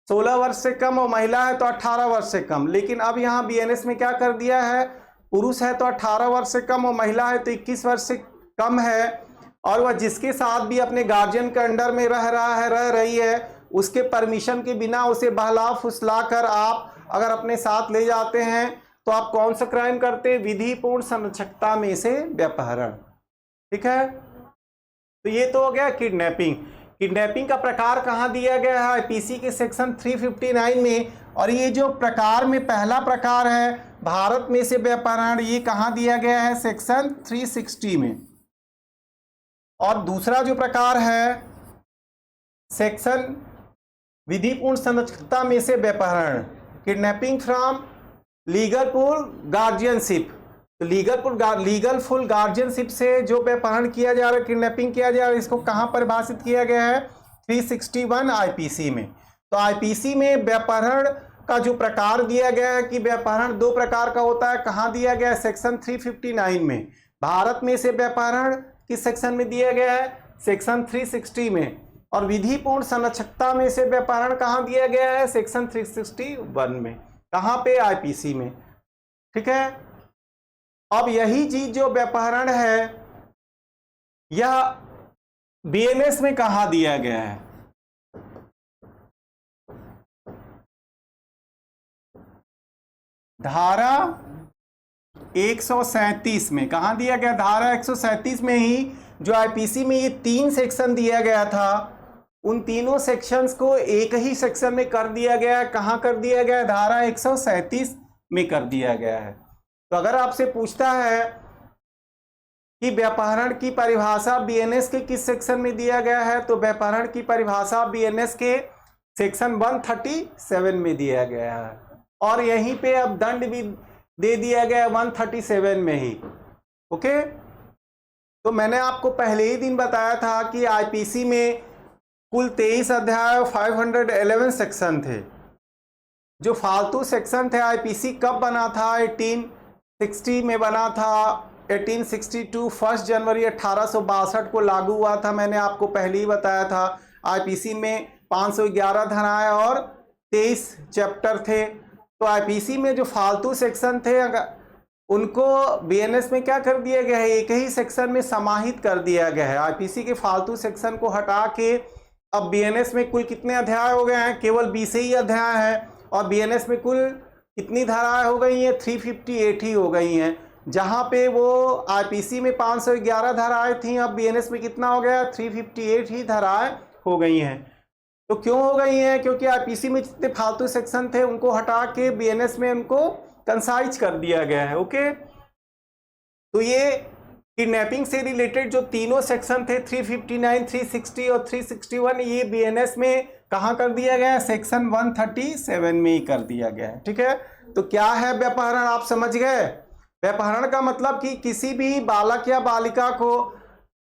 A: 16 वर्ष से कम और महिला है तो 18 वर्ष से कम, लेकिन अब यहाँ बीएनएस में क्या कर दिया है, पुरुष है तो 18 वर्ष से कम और महिला है तो 21 वर्ष से कम है, और वह जिसके साथ भी अपने गार्जियन के अंडर में रह रही है, उसके परमिशन के बिना उसे बहला फुसला कर आप अगर अपने साथ ले जाते हैं तो आप कौन सा क्राइम करते हैं? विधिपूर्ण संरक्षकता में से व्यपहरण। ठीक है, तो ये तो हो गया किडनैपिंग। किडनैपिंग का प्रकार कहाँ दिया गया है? आईपीसी के सेक्शन 359 में, और ये जो प्रकार में पहला प्रकार है भारत में से व्यपहरण, ये कहाँ दिया गया है? सेक्शन 360 में। और दूसरा जो प्रकार है सेक्शन विधिपूर्ण संरक्षकता में से व्यपहरण, kidnapping from legal full guardianship. तो लीगल फुल गार्जियनशिप से जो व्यपहरण किया जा रहा है, किडनैपिंग किया जा रहा है, इसको कहाँ परिभाषित किया गया है? 361 आईपीसी में। तो आईपीसी में व्यपहरण का जो प्रकार दिया गया है कि व्यपहरण 2 प्रकार का होता है, कहाँ दिया गया है? सेक्शन 359 में। भारत में से व्यपहरण किस सेक्शन में दिया गया है? सेक्शन 360 में। और विधिपूर्ण संरक्षकता में से व्यपहरण कहाँ दिया गया है? सेक्शन 361 में। कहाँ पे? आईपीसी में। ठीक है, अब यही चीज जो व्यपहरण है यह बीएनएस में कहाँ दिया गया है? धारा 137 में। कहाँ दिया गया? धारा 137 में ही। जो आईपीसी में ये 3 सेक्शन दिया गया था, उन तीनों सेक्शंस को एक ही सेक्शन में कर दिया गया है। कहाँ कर दिया गया है? धारा 137 में कर दिया गया है। तो अगर आपसे पूछता है कि व्यपहरण की परिभाषा बीएनएस के किस सेक्शन में दिया गया है, तो व्यपहरण की परिभाषा बीएनएस के सेक्शन 137 में दिया गया है, और यहीं पे अब दंड भी दे दिया गया 137 में ही। ओके, तो मैंने आपको पहले ही दिन बताया था कि आईपीसी में कुल 23 अध्याय और 511 सेक्शन थे। जो फालतू सेक्शन थे, आईपीसी कब बना था? 1860 में बना था। 1862 1 जनवरी 1862 को लागू हुआ था। मैंने आपको पहले ही बताया था। आईपीसी में 511 धाराएं और 23 चैप्टर थे। तो आईपीसी में जो फालतू सेक्शन थे उनको बीएनएस में क्या कर दिया गया है? एक ही सेक्शन में समाहित कर दिया गया है। आईपीसी के फालतू सेक्शन को हटा के अब बीएनएस में कुल कितने अध्याय हो गए हैं? केवल 20 ही अध्याय है। और बीएनएस में कुल कितनी धाराएं हो गई हैं? 358 ही हो गई हैं। जहां पे वो आईपीसी में 511 धाराएं थी, अब बीएनएस में कितना हो गया? 358 ही धाराएं हो गई हैं। तो क्यों हो गई हैं? क्योंकि आईपीसी में जितने फालतू सेक्शन थे उनको हटा के बीएनएस में उनको कंसाइज कर दिया गया है। ओके, तो ये किडनैपिंग से रिलेटेड जो तीनों सेक्शन थे 359, 360 और 361, ये बीएनएस में कहाँ कर दिया गया है? सेक्शन 137 में ही कर दिया गया है। ठीक है, तो क्या है व्यपहरण? आप समझ गए। व्यपहरण का मतलब कि किसी भी बालक या बालिका को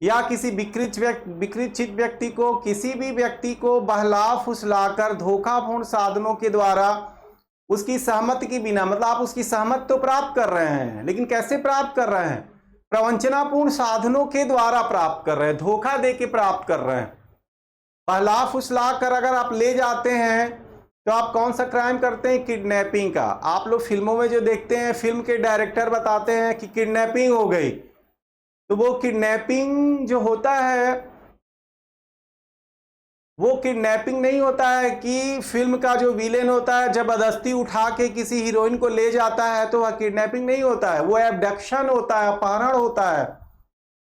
A: या किसी विकृत व्यक्ति को, किसी भी व्यक्ति को बहला फुसलाकर धोखापूर्ण साधनों के द्वारा उसकी सहमति के बिना, मतलब आप उसकी सहमति तो प्राप्त कर रहे हैं, लेकिन कैसे प्राप्त कर रहे हैं? प्रवंचनापूर्ण साधनों के द्वारा प्राप्त कर रहे हैं, धोखा दे के प्राप्त कर रहे हैं। बहला फुसला कर अगर आप ले जाते हैं तो आप कौन सा क्राइम करते हैं? किडनैपिंग का। आप लोग फिल्मों में जो देखते हैं, फिल्म के डायरेक्टर बताते हैं कि किडनैपिंग हो गई, तो वो किडनैपिंग जो होता है वो किडनैपिंग नहीं होता है कि फिल्म का जो विलेन होता है जबरदस्ती उठा के किसी हीरोइन को ले जाता है, तो वह किडनैपिंग नहीं होता है, वो एब्डक्शन होता है, अपहरण होता है।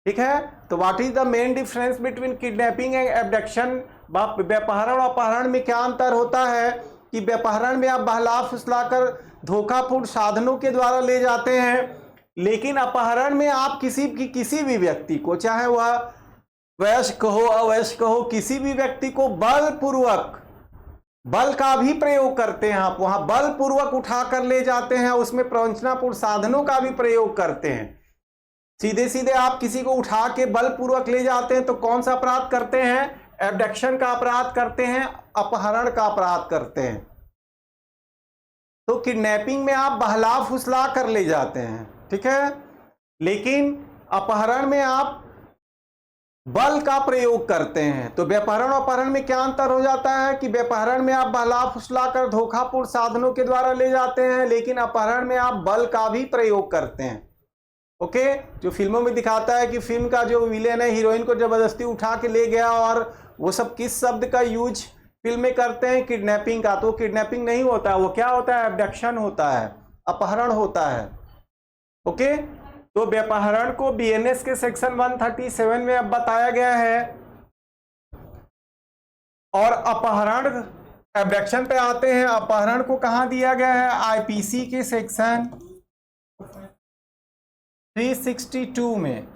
A: ठीक है, तो what is the main difference between kidnapping and abduction? व्यपहरण और अपहरण में क्या अंतर होता है कि व्यपहरण में आप बहला फुसलाकर धोखापूर्ण साधनों के द्वारा ले जाते हैं, लेकिन अपहरण में आप किसी भी व्यक्ति को, चाहे वह वयस्क हो अवयस्क हो, किसी भी व्यक्ति को बलपूर्वक, बल का भी प्रयोग करते हैं, आप वहां बलपूर्वक उठा कर ले जाते हैं, उसमें प्रवंचनापूर्ण साधनों का भी प्रयोग करते हैं। सीधे सीधे आप किसी को उठा के बलपूर्वक ले जाते हैं तो कौन सा अपराध करते हैं? एब्डक्शन का अपराध करते हैं, अपहरण का अपराध करते हैं। तो किडनैपिंग में आप बहला फुसला कर ले जाते हैं, ठीक है, लेकिन अपहरण में आप बल का प्रयोग करते हैं। तो व्यपहरण और अपहरण में क्या अंतर हो जाता है कि व्यपहरण में आप बहला फुसला कर धोखापूर्ण साधनों के द्वारा ले जाते हैं, लेकिन अपहरण में आप बल का भी प्रयोग करते हैं। ओके, जो फिल्मों में दिखाता है कि फिल्म का जो विलेन है हीरोइन को जबरदस्ती उठा के ले गया, और वो सब किस शब्द का यूज फिल्म में करते हैं? किडनैपिंग का। तो किडनैपिंग नहीं होता है, वो क्या होता है? एब्डक्शन होता है, अपहरण होता है। ओके, तो व्यपहरण को बीएनएस के सेक्शन 137 में अब बताया गया है, और अपहरण, एब्डक्शन पे आते हैं। अपहरण को कहां दिया गया है? आईपीसी के सेक्शन 362 में।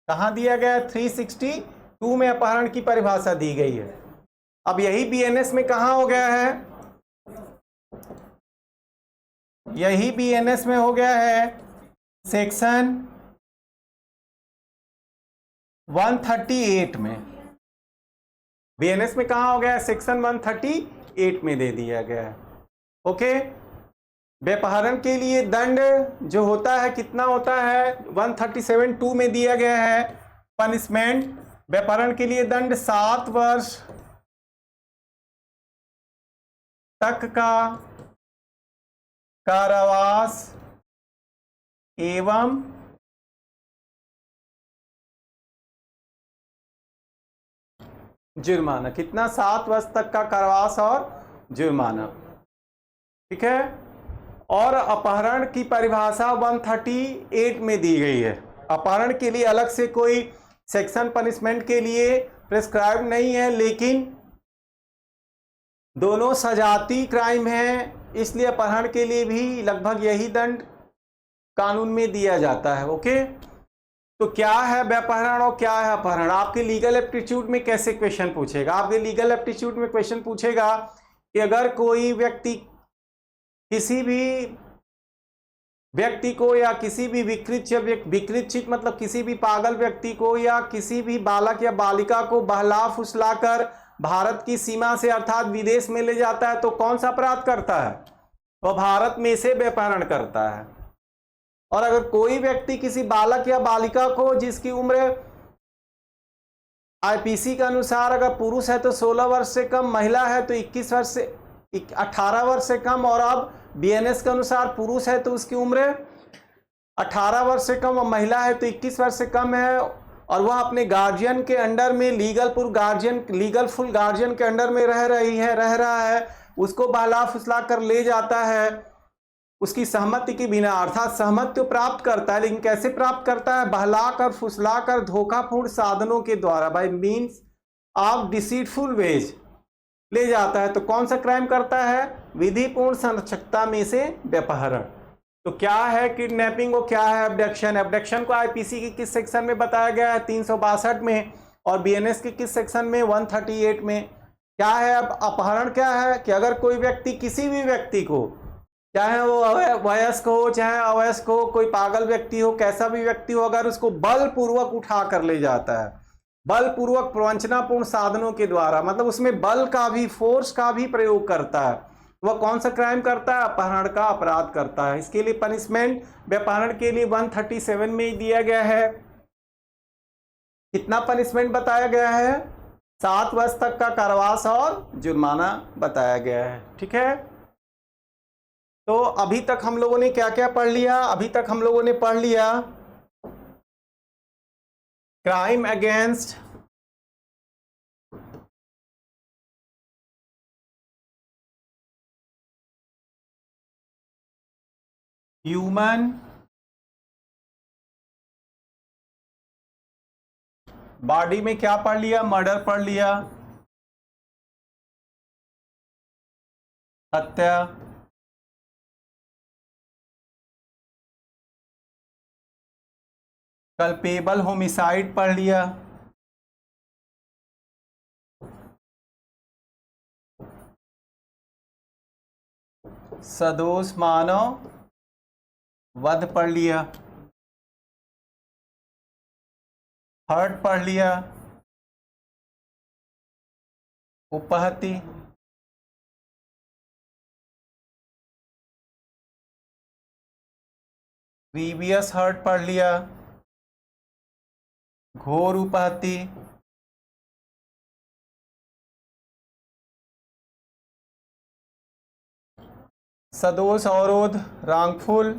A: कहां दिया गया है? 362 में अपहरण की परिभाषा दी गई है। अब यही बीएनएस में कहां हो गया है? यही बीएनएस में हो गया है सेक्शन 138 में। बीएनएस में कहां हो गया है? सेक्शन 138 में दे दिया गया है। ओके, व्यपहरण के लिए दंड जो होता है कितना होता है? 137(2) में दिया गया है पनिशमेंट। व्यपहरण के लिए दंड 7 वर्ष तक का कारावास एवं जुर्माना। कितना? 7 वर्ष तक का कारावास और जुर्माना। ठीक है, और अपहरण की परिभाषा 138 में दी गई है। अपहरण के लिए अलग से कोई सेक्शन पनिशमेंट के लिए प्रिस्क्राइब नहीं है, लेकिन दोनों सजाती क्राइम है, इसलिए अपहरण के लिए भी लगभग यही दंड कानून में दिया जाता है। ओके, तो क्या है व्यपहरण और क्या है अपहरण? आपके लीगल एप्टीट्यूड में कैसे क्वेश्चन पूछेगा? आपके लीगल एप्टीट्यूड में क्वेश्चन पूछेगा कि अगर कोई व्यक्ति किसी भी व्यक्ति को या किसी भी विकृत मतलब किसी भी पागल व्यक्ति को या किसी भी बालक या बालिका को बहला फुसलाकर भारत की सीमा से अर्थात विदेश में ले जाता है, तो कौन सा अपराध करता है? वह भारत में से व्यपहरण करता है। और अगर कोई व्यक्ति किसी बालक या बालिका को, जिसकी उम्र आईपीसी के अनुसार अगर पुरुष है तो 16 वर्ष से कम, महिला है तो 21 वर्ष से 18 वर्ष से कम, और अब बीएनएस के अनुसार पुरुष है तो उसकी उम्र 18 वर्ष से कम और महिला है तो 21 वर्ष से कम है, और वह अपने गार्जियन के अंडर में लीगल फुल गार्जियन के अंडर में रह रहा है, उसको बहला फुसला कर ले जाता है उसकी सहमति के बिना, अर्थात सहमति तो प्राप्त करता है, लेकिन कैसे प्राप्त करता है? बहला कर फुसला कर धोखापूर्ण साधनों के द्वारा, by means of deceitful ways ले जाता है। तो कौन सा क्राइम करता है? विधिपूर्ण संरक्षकता में से व्यपहरण। तो क्या है किडनैपिंग और क्या है एब्डक्शन? एब्डक्शन को आईपीसी के किस सेक्शन में बताया गया है? 362 में, और बीएनएस के किस सेक्शन में? 138 में। क्या है अब अपहरण? क्या है कि अगर कोई व्यक्ति किसी भी व्यक्ति को, चाहे वो वयस्क हो चाहे अवयस्क हो, कोई पागल व्यक्ति हो, कैसा भी व्यक्ति हो, अगर उसको बलपूर्वक उठा कर ले जाता है, बलपूर्वक प्रवंचनापूर्ण साधनों के द्वारा, मतलब उसमें बल का भी, फोर्स का भी प्रयोग करता है, वह कौन सा क्राइम करता है? अपहरण का अपराध करता है। इसके लिए पनिशमेंट व्यपहरण के लिए 137 में दिया गया है। कितना पनिशमेंट बताया गया है? 7 वर्ष तक का कारावास और जुर्माना बताया गया है। ठीक है, तो अभी तक हम लोगों ने क्या क्या पढ़ लिया? अभी तक हम लोगों ने पढ़ लिया क्राइम अगेंस्ट ह्यूमन बॉडी में क्या पढ़ लिया? मर्डर पढ़ लिया, हत्या, कल्पेबल होमिसाइड पढ़ लिया, सदोष मानव वध पढ़ लिया, हर्ट पढ़ लिया, उपहति, ग्रीवियस हर्ट पढ़ लिया, घोर उपहति, सदोष अवरोध रांगफुल,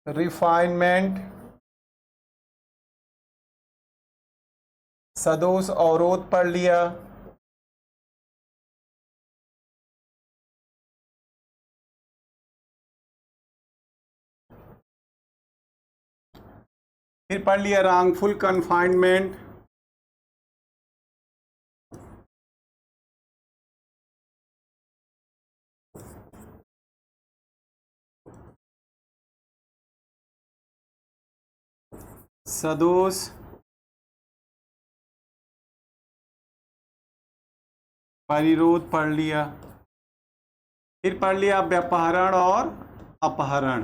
A: रिफाइनमेंट, सदोष अवरोध पढ़ लिया, फिर पढ़ लिया रांगफुल कन्फाइनमेंट, सदोष परिरोध पढ़ लिया, फिर पढ़ लिया व्यापहरण और अपहरण,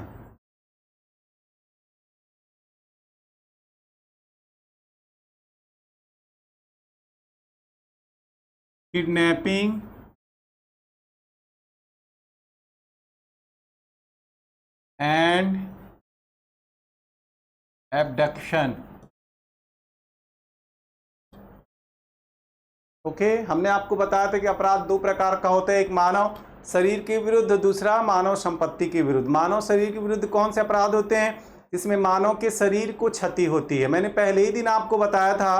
A: किडनैपिंग, एंड एब्डक्शन। ओके, हमने आपको बताया था कि अपराध दो प्रकार का होता है, एक मानव शरीर के विरुद्ध, दूसरा मानव संपत्ति के विरुद्ध। मानव शरीर के विरुद्ध कौन से अपराध होते हैं? जिसमें मानव के शरीर को क्षति होती है। मैंने पहले ही दिन आपको बताया था,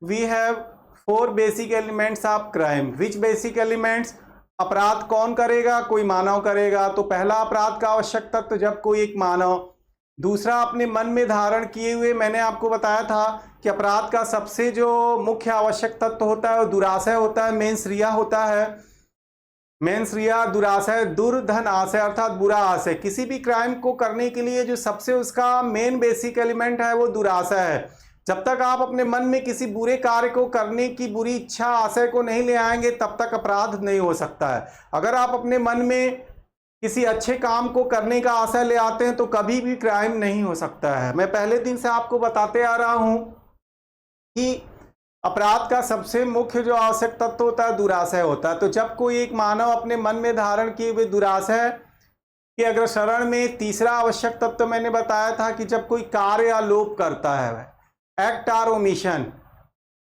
A: we have 4 basic elements of crime. Which basic elements? अपराध कौन करेगा? कोई मानव करेगा। तो पहला अपराध का आवश्यक तत्व जब कोई एक मानव, दूसरा अपने मन में धारण किए हुए। मैंने आपको बताया था कि अपराध का सबसे जो मुख्य आवश्यक तत्व होता है वो दुराशय होता है, मेंस रिया होता है। मेंस रिया, दुराशय, दुर्धन आशय अर्थात बुरा आशय। किसी भी क्राइम को करने के लिए जो सबसे उसका मेन बेसिक एलिमेंट है वो दुराशय है। जब तक आप अपने मन में किसी बुरे कार्य को करने की बुरी इच्छा, आशय को नहीं ले आएंगे, तब तक अपराध नहीं हो सकता है। अगर आप अपने मन में किसी अच्छे काम को करने का आशय ले आते हैं तो कभी भी क्राइम नहीं हो सकता है। मैं पहले दिन से आपको बताते आ रहा हूं कि अपराध का सबसे मुख्य जो आवश्यक तत्व होता है दुराशय होता है। तो जब कोई एक मानव अपने मन में धारण किए हुए दुराशय के अग्रसरण में, तीसरा आवश्यक तत्व मैंने बताया था कि जब कोई कार्य या लोभ करता है, एक्ट और ओमिशन,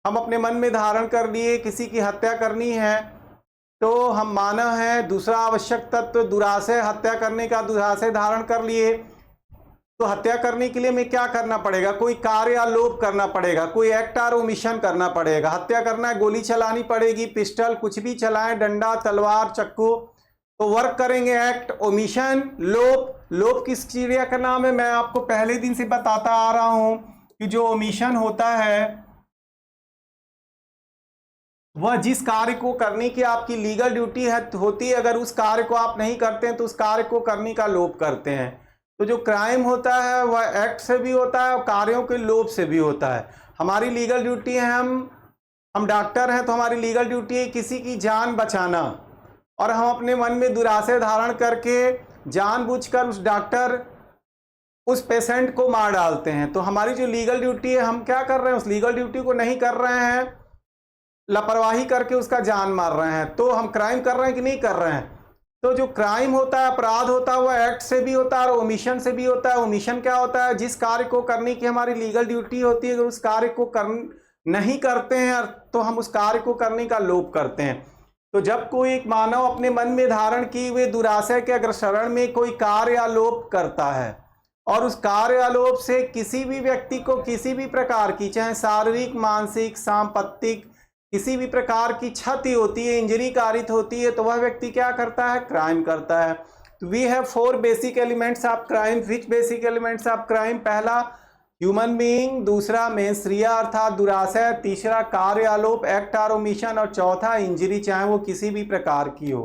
A: हम अपने मन में धारण कर लिए किसी की हत्या करनी है तो हम मानव हैं। दूसरा आवश्यक तत्व दुराशय, हत्या करने का दुराशय धारण कर लिए तो हत्या करने के लिए हमें क्या करना पड़ेगा? कोई कार्य या लोभ करना पड़ेगा, कोई एक्ट और ओमिशन करना पड़ेगा। हत्या करना है, गोली चलानी पड़ेगी, पिस्टल कुछ भी चलाएं, डंडा, तलवार, चक्कू, तो वर्क करेंगे एक्ट। ओमिशन, लोभ। लोभ किस क्रिया का नाम है? मैं आपको पहले दिन से बताता आ रहा हूं कि जो ओमिशन होता है वह जिस कार्य को करने की आपकी लीगल ड्यूटी है होती है, अगर उस कार्य को आप नहीं करते हैं तो उस कार्य को करने का लोभ करते हैं। तो जो क्राइम होता है वह एक्ट से भी होता है और कार्यों के लोभ से भी होता है। हमारी लीगल ड्यूटी है, हम डॉक्टर हैं तो हमारी लीगल ड्यूटी है किसी की जान बचाना, और हम अपने मन में दुराशय धारण करके जानबूझकर उस डॉक्टर, उस पेशेंट को मार डालते हैं। तो हमारी जो लीगल ड्यूटी है, हम क्या कर रहे हैं? उस लीगल ड्यूटी को नहीं कर रहे हैं, लापरवाही करके उसका जान मार रहे हैं। तो हम क्राइम कर रहे हैं कि नहीं कर रहे हैं? तो जो क्राइम होता है, अपराध होता है, वह एक्ट से भी होता है और ओमिशन से भी होता है। ओमिशन क्या होता है? जिस कार्य को करने की हमारी लीगल ड्यूटी होती है, अगर उस कार्य को नहीं करते हैं तो हम उस कार्य को करने का लोभ करते हैं। तो जब कोई एक मानव अपने मन में धारण किए हुए दुराशय के अग्रसरण में कोई कार्य या लोभ करता है और उस कार्य या लोभ से किसी भी व्यक्ति को किसी भी प्रकार की, चाहे शारीरिक, मानसिक, सांपत्तिक किसी भी प्रकार की क्षति होती है, इंजरी कारित होती है, तो वह व्यक्ति क्या करता है? क्राइम करता है। तो we have 4 basic elements of crime. Which basic elements of crime? पहला ह्यूमन बीइंग, दूसरा मेंस्ट्रिया अर्थात दुराशय, तीसरा कार्य आलोप एक्ट और ओमिशन, और चौथा इंजरी, चाहे वो किसी भी प्रकार की हो।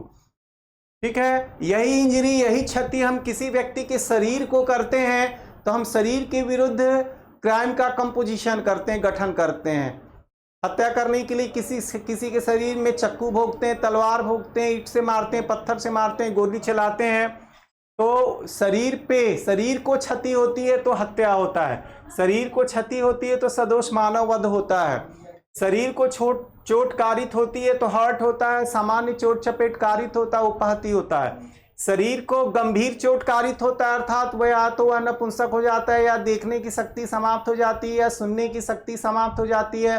A: ठीक है, यही इंजरी, यही क्षति हम किसी व्यक्ति के शरीर को करते हैं तो हम शरीर के विरुद्ध क्राइम का कंपोजिशन करते हैं, गठन करते हैं। हत्या करने के लिए किसी के शरीर में चक्कू भोंकते हैं, तलवार भोंकते हैं, ईंट से मारते हैं, पत्थर से मारते हैं, गोली चलाते हैं। तो शरीर को क्षति होती है तो हत्या होता है, शरीर को क्षति होती है तो सदोष मानव वध होता है, शरीर को चोट कारित होती है तो हर्ट होता है, सामान्य चोट चपेट कारित होता है उपहति होता है। शरीर को गंभीर चोट कारित होता है अर्थात वह या तो वह नपुंसक हो जाता है, या देखने की शक्ति समाप्त हो जाती है, या सुनने की शक्ति समाप्त हो जाती है,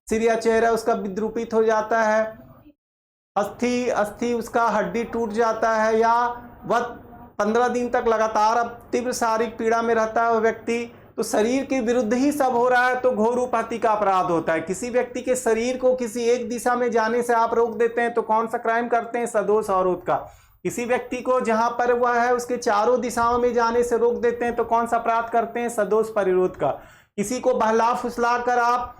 A: सिर या चेहरा उसका विद्रूपित हो जाता है, अस्थि उसका हड्डी टूट जाता है, या वह 15 दिन तक लगातार अब तीव्र शारीरिक पीड़ा में रहता है वह व्यक्ति। तो शरीर के विरुद्ध ही सब हो रहा है तो घोर उपहति का अपराध होता है। किसी व्यक्ति के शरीर को किसी एक दिशा में जाने से आप रोक देते हैं तो कौन सा क्राइम करते हैं? सदोष अवरोध का। किसी व्यक्ति को जहां पर वह है उसके चारों दिशाओं में जाने से रोक देते हैं तो कौन सा अपराध करते हैं? सदोष परिरोध का। किसी को बहला फुसला कर आप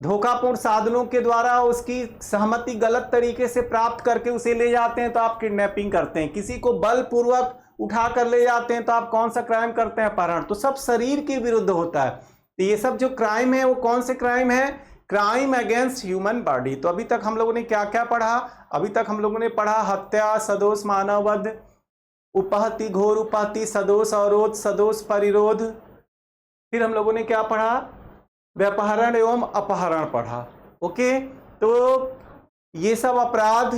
A: धोखापूर्ण साधनों के द्वारा उसकी सहमति गलत तरीके से प्राप्त करके उसे ले जाते हैं तो आप किडनैपिंग करते हैं। किसी को बलपूर्वक उठा कर ले जाते हैं तो आप कौन सा क्राइम करते हैं? अपहरण। तो सब शरीर के विरुद्ध होता है। तो ये सब जो क्राइम है वो कौन से क्राइम है? Crime against human body. तो अभी तक हम लोगों ने क्या क्या पढ़ा? अभी तक हम लोगों ने पढ़ा हत्या, सदोष मानव वध, उपहति, घोर उपहति, सदोष अवरोध, सदोष परिरोध। फिर हम लोगों ने क्या पढ़ा? व्यापहरण एवं अपहरण पढ़ा। ओके, तो ये सब अपराध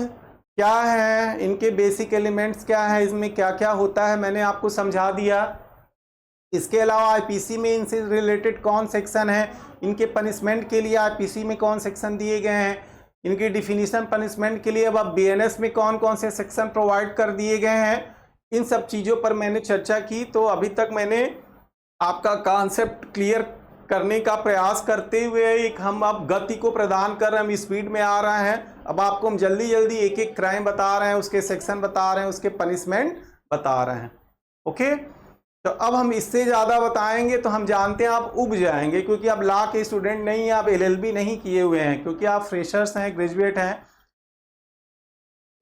A: क्या है, इनके बेसिक एलिमेंट्स क्या है, इसमें क्या क्या होता है, मैंने आपको समझा दिया। इसके अलावा आईपीसी में इनसे रिलेटेड कौन सेक्शन है, इनके पनिशमेंट के लिए आईपीसी में कौन सेक्शन दिए गए हैं, इनकी डिफिनीशन पनिशमेंट के लिए अब बीएनएस में कौन कौन से सेक्शन प्रोवाइड कर दिए गए हैं, इन सब चीज़ों पर मैंने चर्चा की। तो अभी तक मैंने आपका कॉन्सेप्ट क्लियर करने का प्रयास करते हुए एक हम अब गति को प्रदान कर रहे हैं, हम स्पीड में आ रहे हैं। अब आपको हम जल्दी जल्दी एक एक क्राइम बता रहे हैं, उसके सेक्शन बता रहे हैं, उसके पनिशमेंट बता रहे हैं। ओके, तो अब हम इससे ज़्यादा बताएंगे तो हम जानते हैं आप उब जाएंगे, क्योंकि आप लॉ के स्टूडेंट नहीं हैं, आप एलएलबी नहीं किए हुए हैं, क्योंकि आप फ्रेशर्स हैं, ग्रेजुएट हैं।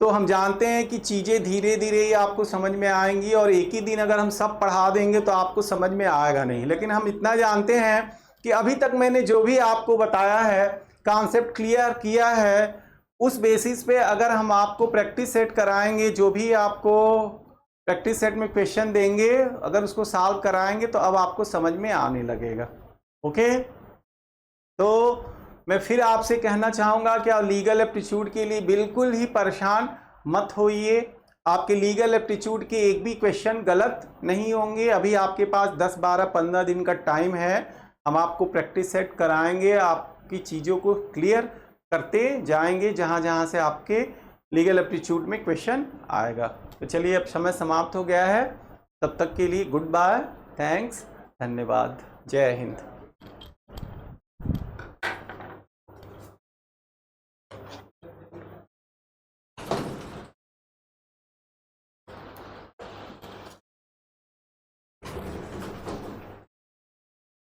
A: तो हम जानते हैं कि चीज़ें धीरे धीरे ही आपको समझ में आएंगी, और एक ही दिन अगर हम सब पढ़ा देंगे तो आपको समझ में आएगा नहीं। लेकिन हम इतना जानते हैं कि अभी तक मैंने जो भी आपको बताया है, कॉन्सेप्ट क्लियर किया है, उस बेसिस पे अगर हम आपको प्रैक्टिस सेट कराएंगे, जो भी आपको प्रैक्टिस सेट में क्वेश्चन देंगे, अगर उसको सॉल्व कराएंगे तो अब आपको समझ में आने लगेगा। ओके, तो मैं फिर आपसे कहना चाहूँगा कि आप लीगल एप्टीट्यूड के लिए बिल्कुल ही परेशान मत होइए। आपके लीगल एप्टीट्यूड के एक भी क्वेश्चन गलत नहीं होंगे। अभी आपके पास 10, 12, 15 दिन का टाइम है। हम आपको प्रैक्टिस सेट कराएंगे, आपकी चीज़ों को क्लियर करते जाएंगे जहाँ जहाँ से आपके लीगल एप्टीट्यूड में क्वेश्चन आएगा। तो चलिए, अब समय समाप्त हो गया है। तब तक के लिए गुड बाय, थैंक्स, धन्यवाद, जय हिंद।